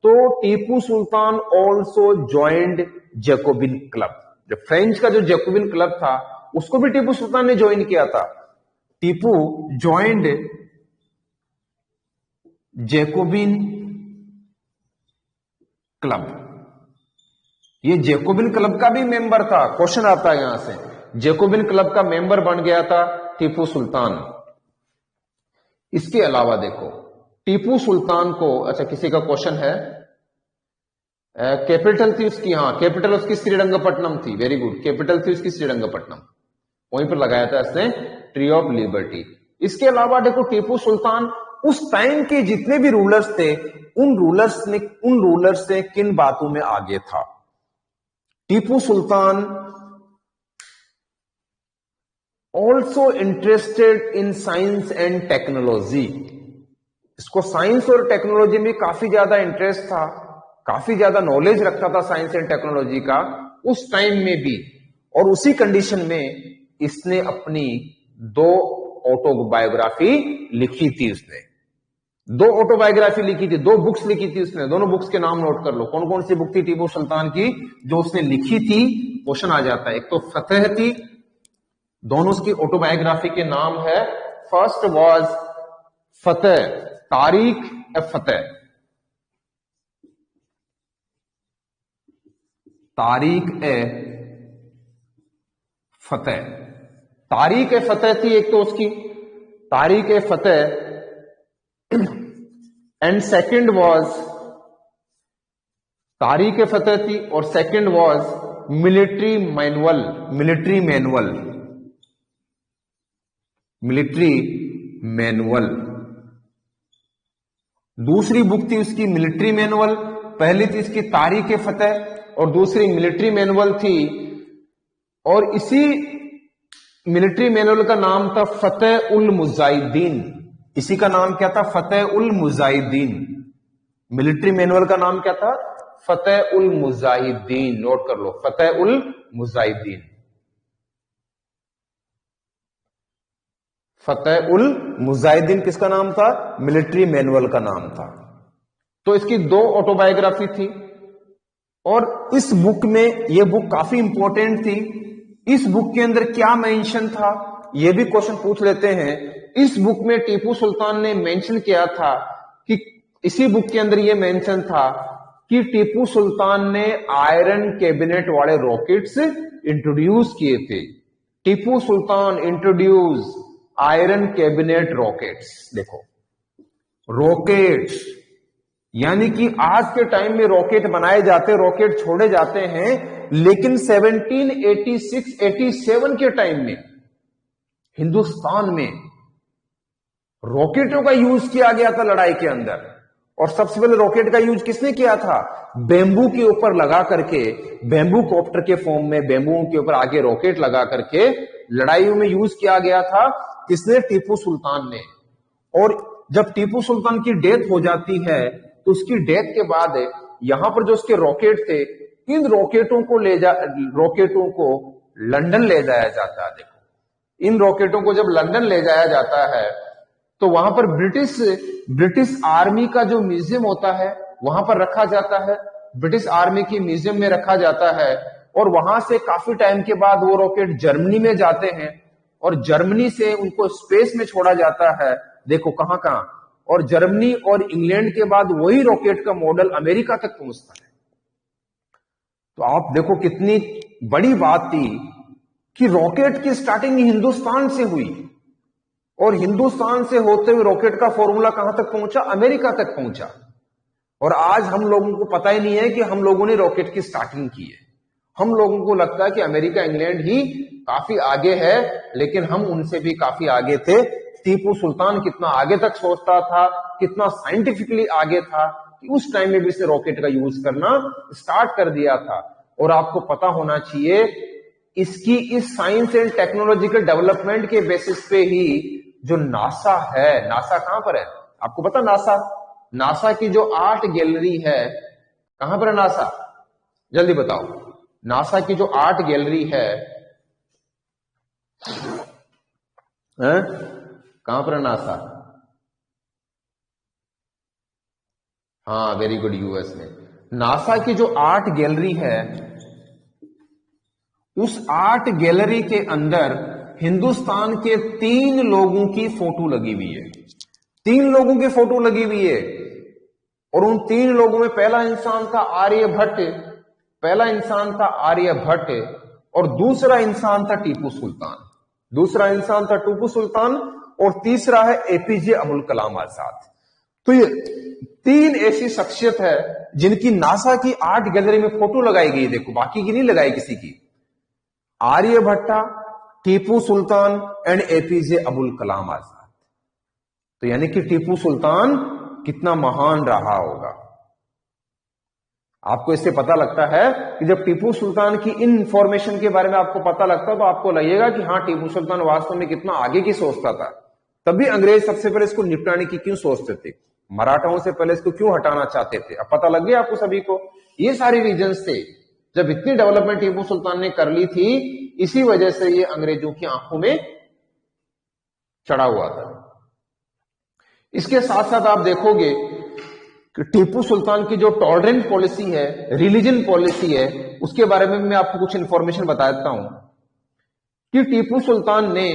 तो Tipu Sultan also joined Jacobin club. जो फ्रेंच का जो जैकोबिन क्लब था उसको भी टीपू सुल्तान ने ज्वाइन किया था। Tipu joined Jacobin club. ये जैकोबिन क्लब का भी मेंबर था। क्वेश्चन आता है यहां से, जैकोबिन क्लब का मेंबर बन गया था टीपू सुल्तान। इसके अलावा देखो, टीपू सुल्तान को, अच्छा किसी का क्वेश्चन है, कैपिटल थी उसकी, हाँ कैपिटल उसकी श्रीरंगपट्टनम थी, वेरी गुड, कैपिटल थी उसकी श्रीरंगपट्टनम, वहीं पर लगाया था इसने ट्री ऑफ लिबर्टी। इसके अलावा देखो टीपू सुल्तान उस टाइम के जितने भी रूलर्स थे उन रूलर्स से किन बातों में आगे था? Tipu Sultan also interested in science and technology. इसको साइंस और टेक्नोलॉजी में काफी ज्यादा इंटरेस्ट था, काफी ज्यादा नॉलेज रखता था साइंस एंड टेक्नोलॉजी का उस टाइम में भी। और उसी कंडीशन में इसने अपनी 2 ऑटोबायोग्राफी लिखी थी। उसने 2 ऑटोबायोग्राफी लिखी थी, 2 बुक्स लिखी थी उसने। दोनों बुक्स के नाम नोट कर लो, कौन कौन सी बुक थी टीपू सुल्तान की जो उसने लिखी थी। क्वेश्चन आ जाता है। एक तो फतेह थी, दोनों की ऑटोबायोग्राफी के नाम है। फर्स्ट वाज फतेह, तारीख ए फतेह, तारीख ए फतेह, तारीख ए फतेह थी एक तो उसकी, तारीख ए फतेह। एंड सेकंड वाज, तारीख ए फतेह थी और second was military manual, military manual, military manual. दूसरी बुक थी उसकी मिलिट्री मैनुअल। पहली थी इसकी तारीख ए फतेह और दूसरी मिलिट्री मैनुअल थी। और इसी मिलिट्री मैनुअल का नाम था फतेह उल मुजाहिदीन। इसी का नाम क्या था? फतेह उल मुजाहिदीन। मिलिट्री मैनुअल का नाम क्या था? फतेह उल मुजाहिदीन। नोट कर लो, फतेह उल मुजाहिदीन। फतेह उल मुजाहिदीन किसका नाम था? मिलिट्री मैनुअल का नाम था। तो इसकी 2 ऑटोबायोग्राफी थी। और इस बुक में, यह बुक काफी इंपॉर्टेंट थी। इस बुक के अंदर क्या मेंशन था, यह भी क्वेश्चन पूछ लेते हैं। इस बुक में टीपू सुल्तान ने मेंशन किया था कि, इसी बुक के अंदर यह मेंशन था कि टीपू सुल्तान ने आयरन कैबिनेट वाले रॉकेट्स इंट्रोड्यूस किए थे। Tipu Sultan introduce iron cabinet rockets. देखो, रॉकेट्स यानी कि आज के टाइम में रॉकेट बनाए जाते, रॉकेट छोड़े जाते हैं, लेकिन 1786-87 के टाइम में हिंदुस्तान में रॉकेटों का यूज किया गया था लड़ाई के अंदर। और सबसे पहले रॉकेट का यूज किसने किया था? बेम्बू के ऊपर लगा करके, बेम्बू कॉप्टर के फॉर्म में बेम्बू के ऊपर आगे रॉकेट लगा करके लड़ाइयों में यूज किया गया था। किसने? टीपू सुल्तान ने। और जब टीपू सुल्तान की डेथ हो जाती है तो उसकी डेथ के बाद यहां पर जो उसके रॉकेट थे, इन रॉकेटों को लंदन ले जाया जाता है। देखो, इन रॉकेटों को जब लंदन ले जाया जाता है तो वहां पर ब्रिटिश आर्मी का जो म्यूजियम होता है वहां पर रखा जाता है। ब्रिटिश आर्मी की म्यूजियम में रखा जाता है। और वहां से काफी टाइम के बाद वो रॉकेट जर्मनी में जाते हैं और जर्मनी से उनको स्पेस में छोड़ा जाता है। देखो कहां कहां, और जर्मनी और इंग्लैंड के बाद वही रॉकेट का मॉडल अमेरिका तक पहुंचता है। तो आप देखो कितनी बड़ी बात थी कि रॉकेट की स्टार्टिंग हिंदुस्तान से हुई और हिंदुस्तान से होते हुए रॉकेट का फॉर्मूला कहां तक पहुंचा? अमेरिका तक पहुंचा। और आज हम लोगों को पता ही नहीं है कि हम लोगों ने रॉकेट की स्टार्टिंग की है। हम लोगों को लगता है कि अमेरिका इंग्लैंड ही काफी आगे है, लेकिन हम उनसे भी काफी आगे थे। टीपू सुल्तान कितना आगे तक सोचता था, कितना साइंटिफिकली आगे था कि उस टाइम में भी इसे रॉकेट का यूज करना स्टार्ट कर दिया था। और आपको पता होना चाहिए, इसकी इस साइंस एंड टेक्नोलॉजिकल डेवलपमेंट के बेसिस पे ही जो नासा है, नासा कहां पर है आपको पता? नासा की जो आर्ट गैलरी है, कहां पर है नासा? जल्दी बताओ। नासा की जो आर्ट गैलरी है कहां पर है नासा? हाँ, वेरी गुड, यूएस में। नासा की जो आर्ट गैलरी है, उस आर्ट गैलरी के अंदर हिंदुस्तान के 3 लोगों की फोटो लगी हुई है। 3 लोगों की फोटो लगी हुई है। और उन 3 लोगों में पहला इंसान था आर्यभट्ट और दूसरा इंसान था टीपू सुल्तान और तीसरा है एपीजे अब्दुल कलाम आजाद। तो ये 3 ऐसी शख्सियत है जिनकी नासा की आर्ट गैलरी में फोटो लगाई गई। देखो, बाकी की नहीं लगाई किसी की। Aryabhatta, Tipu sultan and APJ Abdul Kalam Azad. तो यानी कि टीपू सुल्तान कितना महान रहा होगा। आपको इससे पता लगता है कि जब टीपू सुल्तान की इन इंफॉर्मेशन के बारे में आपको पता लगता है तो आपको लगेगा कि हाँ, टीपू सुल्तान वास्तव में कितना आगे की सोचता था। तभी अंग्रेज सबसे पहले इसको निपटाने की क्यों सोचते थे, मराठाओं से पहले इसको क्यों हटाना चाहते थे। अब पता लग गया आपको सभी को। ये सारे रीजंस थे। जब इतनी डेवलपमेंट टीपू सुल्तान ने कर ली थी, इसी वजह से ये अंग्रेजों की आंखों में चढ़ा हुआ था। इसके साथ साथ आप देखोगे कि टीपू सुल्तान की जो टॉलरेंट पॉलिसी है, रिलीजन पॉलिसी है, उसके बारे में मैं आपको कुछ इंफॉर्मेशन बता देता हूं कि टीपू सुल्तान ने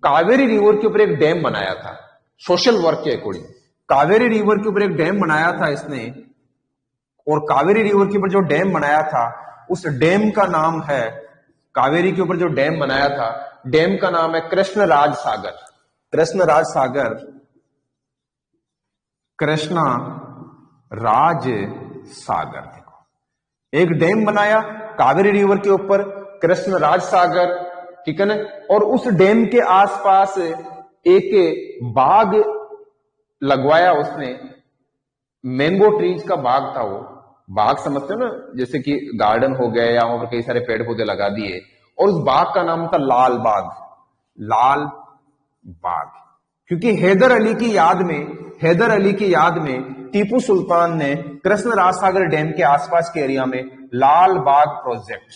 कावेरी रिवर के ऊपर एक डैम बनाया था। सोशल वर्क के अकॉर्डिंग कावेरी रिवर के ऊपर एक डैम बनाया था इसने, और कावेरी रिवर के ऊपर जो डैम बनाया था उस डैम का नाम है, कावेरी के ऊपर जो डैम बनाया था, डैम का नाम है कृष्णराज सागर। कृष्णराज सागर, कृष्णा राज सागर। देखो, एक डैम बनाया कावेरी रिवर के ऊपर, कृष्णराज सागर, ठीक है ना। और उस डैम के आसपास एक बाग लगवाया उसने, मैंगो ट्रीज का बाग था वो। बाग समझते हो ना, जैसे कि गार्डन हो गया या वहां पर कई सारे पेड़ पौधे लगा दिए। और उस बाग का नाम था लाल बाग। लाल बाग, क्योंकि हैदर अली की याद में टीपू सुल्तान ने कृष्णराज सागर डैम के आसपास के एरिया में लाल बाग प्रोजेक्ट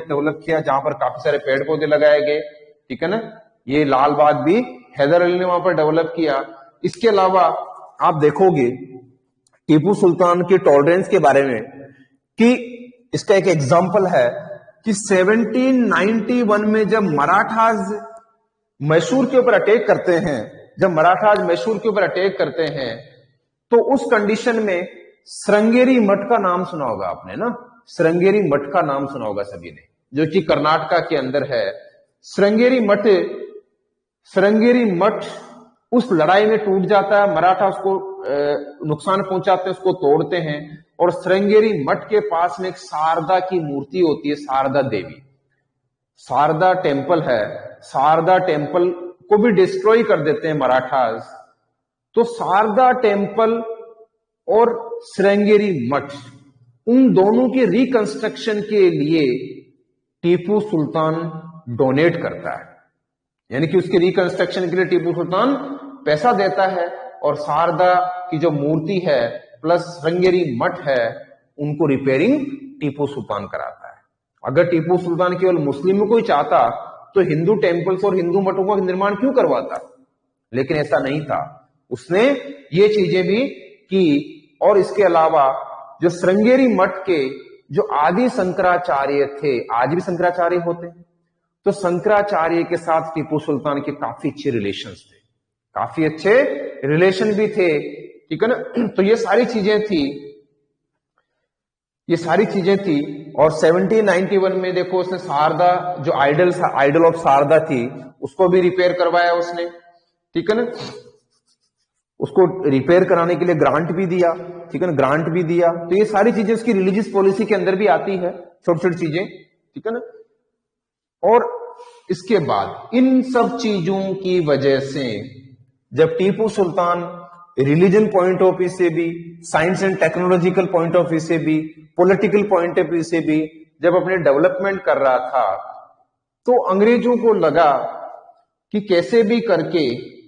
डेवलप किया, जहां पर काफी सारे पेड़ पौधे लगाए गए, ठीक है ना। ये लाल बाग भी हैदर अली ने वहां पर डेवलप किया। इसके अलावा आप देखोगे टीपू सुल्तान की टॉलरेंस के बारे में कि इसका एक एग्जांपल है कि 1791 में जब मराठाज मैसूर के ऊपर अटैक करते हैं, तो उस कंडीशन में श्रृंगेरी मठ का नाम सुना होगा आपने ना। श्रृंगेरी मठ का नाम सुना होगा सभी ने, जो कि कर्नाटका के अंदर है। श्रृंगेरी मठ उस लड़ाई में टूट जाता है, मराठा उसको नुकसान पहुंचाते हैं, उसको तोड़ते हैं। और श्रृंगेरी मठ के पास में एक शारदा की मूर्ति होती है, शारदा देवी। शारदा टेम्पल है, शारदा टेम्पल को भी डिस्ट्रॉय कर देते हैं मराठास। तो शारदा टेम्पल और श्रृंगेरी मठ, उन दोनों के रिकंस्ट्रक्शन के लिए टीपू सुल्तान डोनेट करता है, यानी कि उसके रिकंस्ट्रक्शन के लिए टीपू सुल्तान पैसा देता है। और शारदा की जो मूर्ति है प्लस श्रृंगेरी मठ है, उनको रिपेयरिंग टीपू सुल्तान कराता है। अगर टीपू सुल्तान केवल मुस्लिमों को ही चाहता तो हिंदू टेम्पल्स और हिंदू मठों का निर्माण क्यों करवाता, लेकिन ऐसा नहीं था। उसने ये चीजें भी की। और इसके अलावा जो श्रृंगेरी मठ के जो आदि शंकराचार्य थे, आज भी शंकराचार्य होते हैं, तो शंकराचार्य के साथ टीपू सुल्तान के काफी अच्छे रिलेशंस थे, काफी अच्छे रिलेशन भी थे, ठीक है ना। तो ये सारी चीजें थी। और 1791 में देखो उसने शारदा, जो आइडल ऑफ शारदा थी, उसको भी रिपेयर करवाया उसने, ठीक है ना। उसको रिपेयर कराने के लिए ग्रांट भी दिया, ठीक है ना, तो ये सारी चीजें उसकी रिलीजियस पॉलिसी के अंदर भी आती है, छोटी छोटी चीजें, ठीक है ना। और इसके बाद इन सब चीजों की वजह से जब Tipu Sultan religion point of view से भी, science and technological point of view से भी, पॉलिटिकल पॉइंट ऑफ व्यू से भी जब अपने डेवलपमेंट कर रहा था, तो अंग्रेजों को लगा कि कैसे भी करके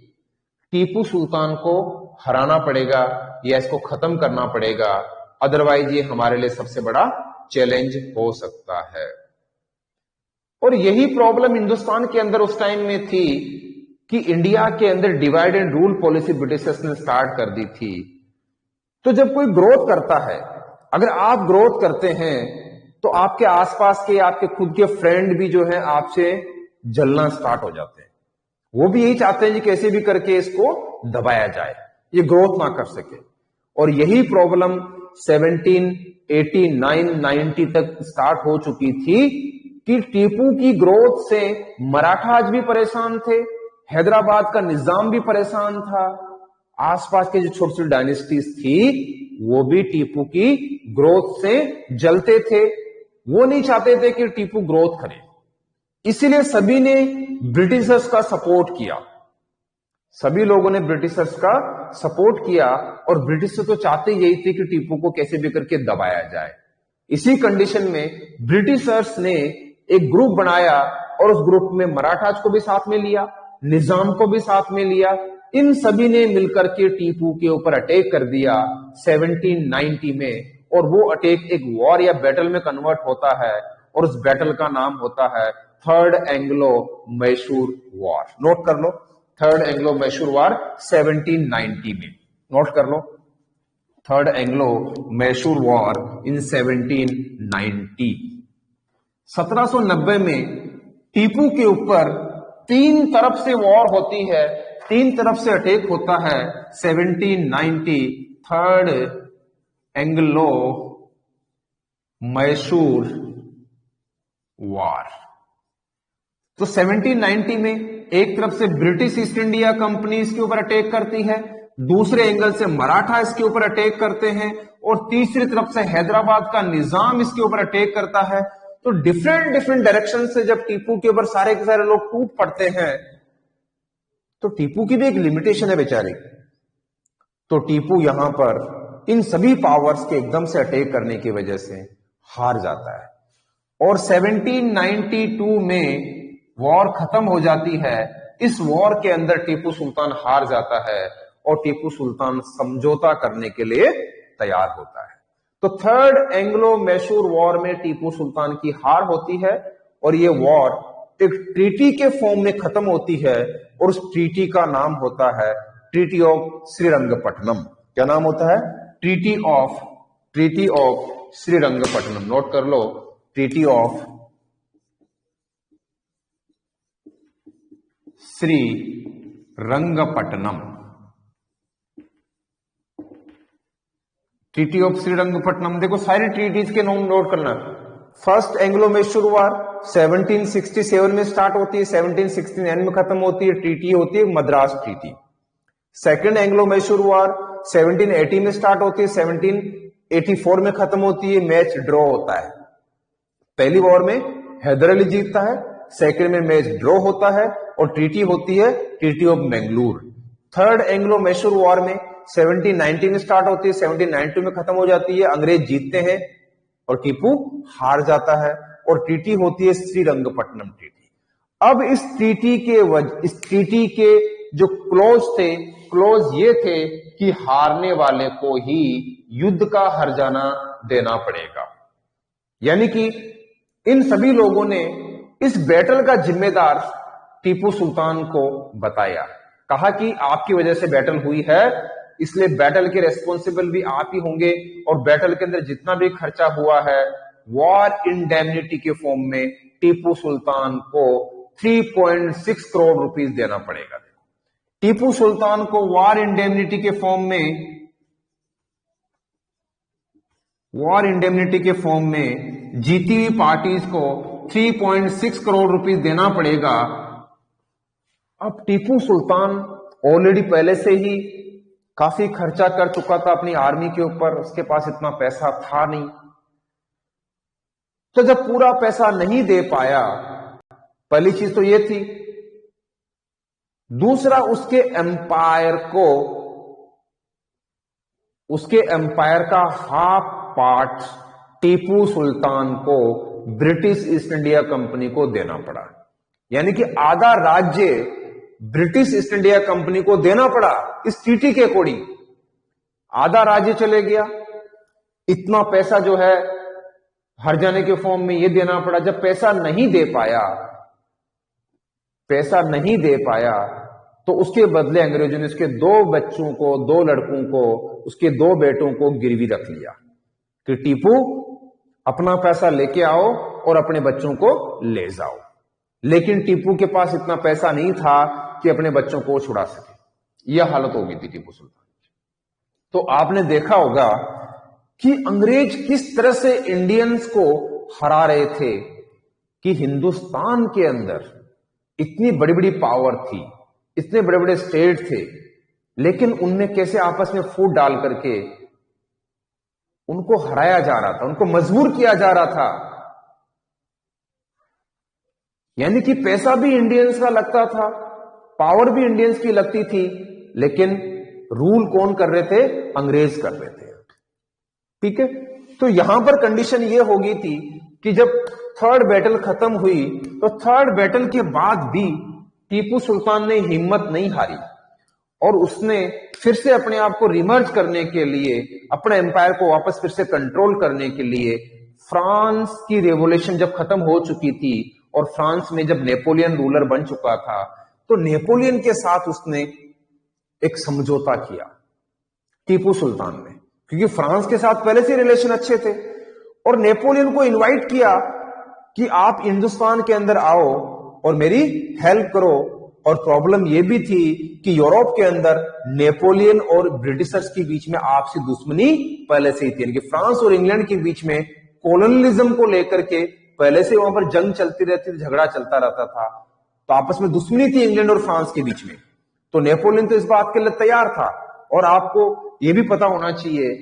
टीपू सुल्तान को हराना पड़ेगा या इसको खत्म करना पड़ेगा, अदरवाइज ये हमारे लिए सबसे बड़ा चैलेंज हो सकता है। और यही प्रॉब्लम हिंदुस्तान के अंदर उस टाइम में थी कि इंडिया के अंदर divide and rule policy Britishers ने स्टार्ट कर दी थी। तो जब कोई ग्रोथ करता है, अगर आप ग्रोथ करते हैं, तो आपके आसपास के, आपके खुद के फ्रेंड भी जो है आपसे जलना स्टार्ट हो जाते हैं। वो भी यही चाहते हैं कि कैसे भी करके इसको दबाया जाए, ये ग्रोथ ना कर सके। और यही प्रॉब्लम 1789-90 तक स्टार्ट हो चुकी थी कि टीपू की ग्रोथ से मराठाज भी परेशान थे, हैदराबाद का निजाम भी परेशान था, आसपास के जो छोटी छोटी डायनेस्टीज थी वो भी टीपू की ग्रोथ से जलते थे। वो नहीं चाहते थे कि टीपू ग्रोथ करे, इसीलिए सभी ने ब्रिटिशर्स का सपोर्ट किया। सभी लोगों ने ब्रिटिशर्स का सपोर्ट किया और ब्रिटिशर्स तो चाहते यही थे कि टीपू को कैसे भी करके दबाया जाए। इसी कंडीशन में ब्रिटिशर्स ने एक ग्रुप बनाया और उस ग्रुप में मराठास को भी साथ में लिया, निजाम को भी साथ में लिया। इन सभी ने मिलकर के टीपू के ऊपर अटैक कर दिया 1790 में, और वो अटैक एक वॉर या बैटल में कन्वर्ट होता है और उस बैटल का नाम होता है third Anglo Mysore war. Note कर लो, थर्ड एंग्लो मैसूर वॉर 1790 में। नोट कर लो, third Anglo Mysore war in 1790। 1790 में टीपू के ऊपर तीन तरफ से वॉर होती है, तीन तरफ से अटैक होता है। 1790 थर्ड एंग्लो मैसूर वॉर। तो 1790 में एक तरफ से ब्रिटिश ईस्ट इंडिया कंपनी इसके ऊपर अटैक करती है, दूसरे एंगल से मराठा इसके ऊपर अटैक करते हैं, और तीसरी तरफ से हैदराबाद का निजाम इसके ऊपर अटैक करता है। तो डिफरेंट डिफरेंट डायरेक्शन से जब टीपू के ऊपर सारे के सारे लोग टूट पड़ते हैं, तो टीपू की भी एक लिमिटेशन है बेचारे। तो टीपू यहां पर इन सभी पावर्स के एकदम से अटैक करने की वजह से हार जाता है, और 1792 में वॉर खत्म हो जाती है। इस वॉर के अंदर टीपू सुल्तान हार जाता है और टीपू सुल्तान समझौता करने के लिए तैयार होता है। तो थर्ड एंग्लो मैसूर वॉर में टीपू सुल्तान की हार होती है, और ये वॉर एक ट्रीटी के फॉर्म में खत्म होती है, और उस ट्रीटी का नाम होता है ट्रीटी ऑफ श्रीरंगपट्टनम। क्या नाम होता है? Treaty of Srirangapatnam. नोट कर लो, treaty of Srirangapatnam. Treaty of Srirangapatnam. देखो सारी ट्रीटीज के नाम नोट करना। फर्स्ट एंग्लो मैसूर वॉर 1767 में स्टार्ट होती है, 1769 में खत्म होती है। ट्रीटी होती है Madras treaty. Second Anglo Mysore war 1780 में स्टार्ट होती है, 1784 में खत्म होती है। मैच ड्रॉ होता है। पहली वॉर में हैदर अली जीतता है, सेकंड में मैच ड्रॉ होता है, और ट्रीटी होती है treaty of Mangalore. Third Anglo Mysore war में 1790 में स्टार्ट होती है, 1792 में खत्म हो जाती है। अंग्रेज जीतते हैं और टीपू हार जाता है, और ट्रीटी होती है श्रीरंगपट्टनम ट्रीटी। अब इस ट्रीटी के जो क्लोज थे, क्लोज ये थे कि हारने वाले को ही युद्ध का हर्जाना देना पड़ेगा। यानी कि इन सभी लोगों ने इस बैटल का जिम्मेदार टीपू सुल्तान को बताया, कहा कि आपकी वजह से बैटल हुई है, इसलिए बैटल के रेस्पॉन्सिबल भी आप ही होंगे, और बैटल के अंदर जितना भी खर्चा हुआ है वॉर इंडेमनिटी के फॉर्म में टीपू सुल्तान को 3.6 करोड़ रुपीस देना पड़ेगा। टीपू सुल्तान को वॉर इंडेमनिटी के फॉर्म में जीती हुई पार्टीज को 3.6 करोड़ रुपीस देना पड़ेगा। अब टीपू सुल्तान ऑलरेडी पहले से ही काफी खर्चा कर चुका था अपनी आर्मी के ऊपर, उसके पास इतना पैसा था नहीं। तो जब पूरा पैसा नहीं दे पाया, पहली चीज तो यह थी। दूसरा, उसके एम्पायर का हाफ पार्ट टीपू सुल्तान को ब्रिटिश ईस्ट इंडिया कंपनी को देना पड़ा। यानी कि आधा राज्य ब्रिटिश ईस्ट इंडिया कंपनी को देना पड़ा इस ट्रीटी के अकॉर्डिंग। आधा राज्य चले गया। इतना पैसा जो है हर्जाने के फॉर्म में ये देना पड़ा। जब पैसा नहीं दे पाया तो उसके बदले अंग्रेजों ने उसके 2 बच्चों को, 2 लड़कों को, उसके 2 बेटों को गिरवी रख लिया कि टीपू अपना पैसा लेके आओ और अपने बच्चों को ले जाओ। लेकिन टीपू के पास इतना पैसा नहीं था कि अपने बच्चों को छुड़ा सके। यह हालत हो गई थी टीपू सुल्तान की। तो आपने देखा होगा कि अंग्रेज किस तरह से इंडियंस को हरा रहे थे, कि हिंदुस्तान के अंदर इतनी बड़ी बड़ी पावर थी, इतने बड़े बड़े स्टेट थे, लेकिन उनमें कैसे आपस में फूट डाल करके उनको हराया जा रहा था, उनको मजबूर किया जा रहा था। यानी कि पैसा भी इंडियंस का लगता था, पावर भी इंडियंस की लगती थी, लेकिन रूल कौन कर रहे थे? अंग्रेज कर रहे थे। ठीक है, तो यहां पर कंडीशन ये हो गई थी कि जब थर्ड बैटल खत्म हुई तो थर्ड बैटल के बाद भी टीपू सुल्तान ने हिम्मत नहीं हारी और उसने फिर से अपने आप को रिमर्ज करने के लिए, अपने एम्पायर को वापस फिर से कंट्रोल करने के लिए, फ्रांस की रेवोल्यूशन जब खत्म हो चुकी थी और फ्रांस में जब नेपोलियन रूलर बन चुका था, तो नेपोलियन के साथ उसने एक समझौता किया टीपू सुल्तान ने, क्योंकि फ्रांस के साथ पहले से रिलेशन अच्छे थे, और नेपोलियन को इनवाइट किया कि आप हिंदुस्तान के अंदर आओ और मेरी हेल्प करो। और प्रॉब्लम यह भी थी कि यूरोप के अंदर नेपोलियन और ब्रिटिशर्स के बीच में आपसी दुश्मनी पहले से ही थी, यानी कि फ्रांस और इंग्लैंड के बीच में कॉलोनियलिज्म को लेकर के पहले से वहां पर जंग चलती रहती थी, झगड़ा चलता रहता था, तो आपस में दुश्मनी थी इंग्लैंड और फ्रांस के बीच में। तो नेपोलियन तो इस बात के लिए तैयार था। और आपको यह भी पता होना चाहिए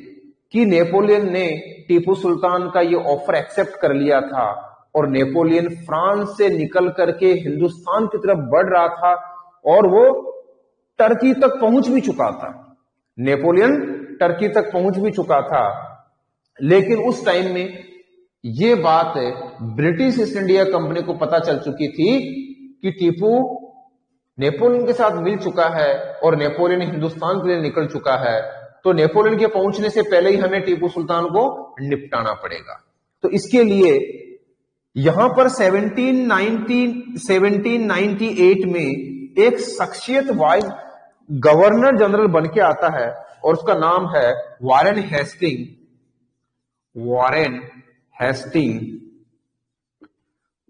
कि नेपोलियन ने टीपू सुल्तान का यह ऑफर एक्सेप्ट कर लिया था और नेपोलियन फ्रांस से निकल करके हिंदुस्तान की तरफ बढ़ रहा था और वो टर्की तक पहुंच भी चुका था। नेपोलियन टर्की तक पहुंच भी चुका था, लेकिन उस टाइम में ये बात ब्रिटिश ईस्ट इंडिया कंपनी को पता चल चुकी थी कि टीपू नेपोलियन के साथ मिल चुका है और नेपोलियन हिंदुस्तान के लिए निकल चुका है, तो नेपोलियन के पहुंचने से पहले ही हमें टीपू सुल्तान को निपटाना पड़ेगा। तो इसके लिए यहां पर 1798 में एक शख्सियत वाइज गवर्नर जनरल बन के आता है और उसका नाम है वारेन हेस्टिंग। वारेन हेस्टिंग,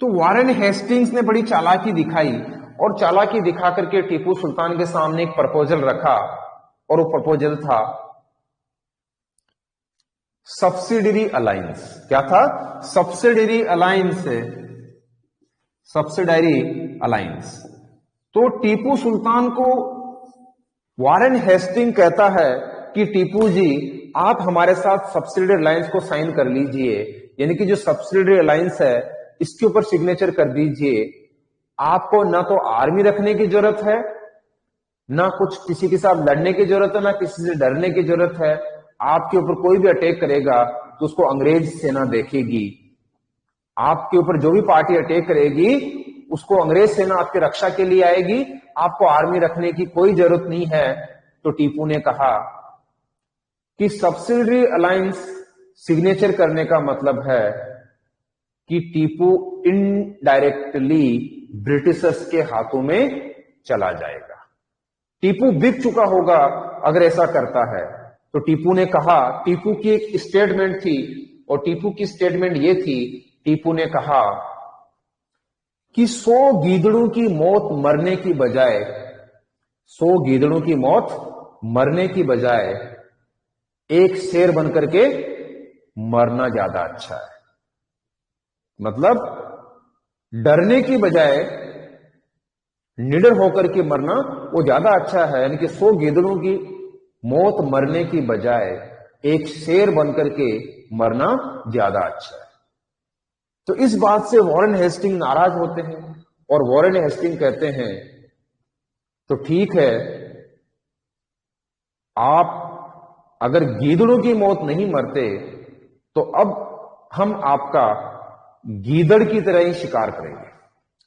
तो वारेन हेस्टिंग्स ने बड़ी चालाकी दिखाई और चालाकी दिखा करके टीपू सुल्तान के सामने एक प्रपोजल रखा, और वो प्रपोजल था सब्सिडरी अलायंस। क्या था? Subsidiary alliance. Subsidiary alliance. तो टीपू सुल्तान को वारेन हेस्टिंग कहता है कि टीपू जी, आप हमारे साथ सब्सिडरी अलायंस को साइन कर लीजिए, यानी कि जो सब्सिडरी अलायंस है इसके ऊपर सिग्नेचर कर दीजिए। आपको ना तो आर्मी रखने की जरूरत है, ना कुछ किसी के साथ लड़ने की जरूरत है, ना किसी से डरने की जरूरत है। आपके ऊपर कोई भी अटैक करेगा तो उसको अंग्रेज सेना देखेगी। आपके ऊपर जो भी पार्टी अटैक करेगी उसको अंग्रेज सेना आपकी रक्षा के लिए आएगी, आपको आर्मी रखने की कोई जरूरत नहीं है। तो टीपू ने कहा कि सब्सिडरी अलायंस सिग्नेचर करने का मतलब है कि टीपू इनडायरेक्टली ब्रिटिशर्स के हाथों में चला जाएगा। टीपू बिक चुका होगा अगर ऐसा करता है। तो टीपू ने कहा, टीपू की एक स्टेटमेंट थी और टीपू की स्टेटमेंट ये थी, टीपू ने कहा कि 100 गीदड़ों की मौत मरने की बजाय 100 गीदड़ों की मौत मरने की बजाय एक शेर बनकर के मरना ज्यादा अच्छा है। मतलब डरने की बजाय निडर होकर के मरना वो ज्यादा अच्छा है, यानी कि 100 गीदड़ों की मौत मरने की बजाय एक शेर बनकर के मरना ज्यादा अच्छा है। तो इस बात से वॉरेन हेस्टिंग नाराज होते हैं और वॉरेन हेस्टिंग कहते हैं तो ठीक है, आप अगर गीदड़ों की मौत नहीं मरते तो अब हम आपका गीदड़ की तरह ही शिकार करेंगे,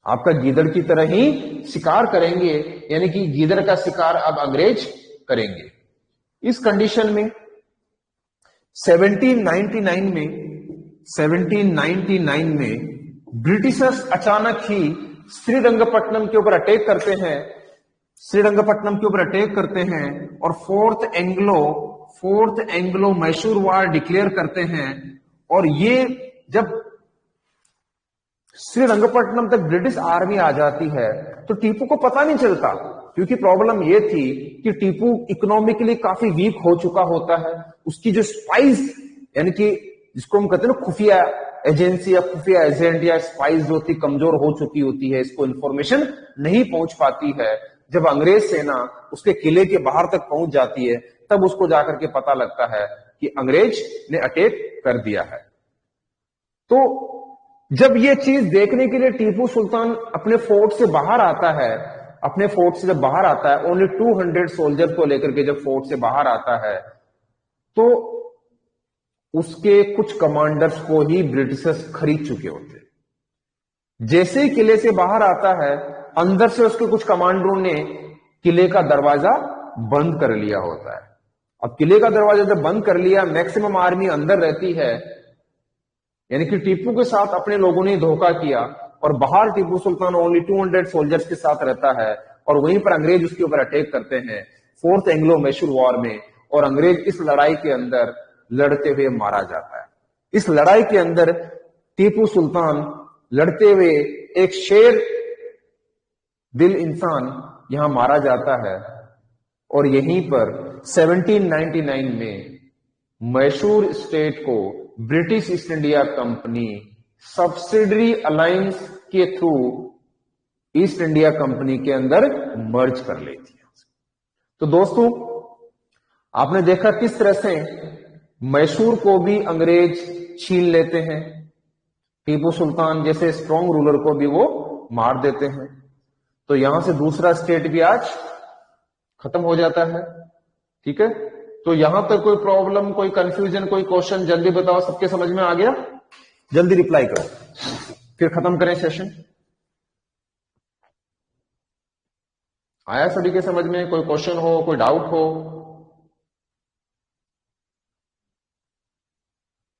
आपका गीदड़ की तरह ही शिकार करेंगे, यानी कि गीदड़ का शिकार अब अंग्रेज करेंगे। इस कंडीशन में 1799 में ब्रिटिशर्स अचानक ही श्रीरंगपट्टनम के ऊपर अटैक करते हैं, श्रीरंगपट्टनम के ऊपर अटैक करते हैं और फोर्थ एंग्लो मैसूर वार डिक्लेयर करते हैं। और ये जब श्रीरंगपट्टनम तक ब्रिटिश आर्मी आ जाती है तो टीपू को पता नहीं चलता, क्योंकि प्रॉब्लम यह थी कि टीपू इकोनॉमिकली काफी वीक हो चुका होता है। उसकी जो स्पाइस, यानी कि जिसको हम कहते हैं ना खुफिया एजेंसी या खुफिया एजेंट या स्पाइस जो होती कमजोर हो चुकी होती है, इसको इंफॉर्मेशन नहीं पहुंच पाती है। जब अंग्रेज सेना उसके किले के बाहर तक पहुंच जाती है तब उसको जाकर के पता लगता है कि अंग्रेज ने अटैक कर दिया है। तो जब ये चीज देखने के लिए टीपू सुल्तान अपने फोर्ट से बाहर आता है अपने फोर्ट से जब बाहर आता है, ओनली 200 सोल्जर को लेकर के जब फोर्ट से बाहर आता है, तो उसके कुछ कमांडर्स को ही ब्रिटिशर्स खरीद चुके होते हैं। जैसे ही किले से बाहर आता है, अंदर से उसके कुछ कमांडरों ने किले का दरवाजा बंद कर लिया होता है। अब किले का दरवाजा जब बंद कर लिया, मैक्सिमम आर्मी अंदर रहती है, यानी कि टीपू के साथ अपने लोगों ने धोखा किया, और बाहर टीपू सुल्तान ओनली 200 सोल्जर्स के साथ रहता है, और वहीं पर अंग्रेज उसके ऊपर अटैक करते हैं फोर्थ एंग्लो मैसूर वॉर में, और अंग्रेज इस लड़ाई के अंदर लड़ते हुए मारा जाता है। इस लड़ाई के अंदर टीपू सुल्तान लड़ते हुए एक शेर दिल इंसान यहां मारा जाता है, और यहीं पर 1799 में मैसूर स्टेट को British East India company subsidiary alliance के थ्रू ईस्ट इंडिया कंपनी के अंदर मर्ज कर लेती है। तो दोस्तों, आपने देखा किस तरह से मैसूर को भी अंग्रेज छीन लेते हैं, टीपू सुल्तान जैसे स्ट्रॉन्ग रूलर को भी वो मार देते हैं। तो यहां से दूसरा स्टेट भी आज खत्म हो जाता है। ठीक है, तो यहां तक कोई प्रॉब्लम, कोई कंफ्यूजन, कोई क्वेश्चन जल्दी बताओ। सबके समझ में आ गया? जल्दी रिप्लाई करो, फिर खत्म करें सेशन। आया सभी के समझ में? कोई क्वेश्चन हो, कोई डाउट हो?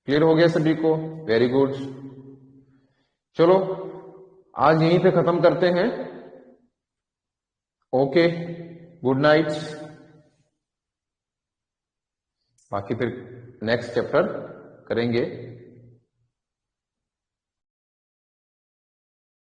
क्लियर हो गया सभी को? Very good. चलो आज यहीं पे खत्म करते हैं। Okay, good night. बाकी फिर नेक्स्ट चैप्टर करेंगे।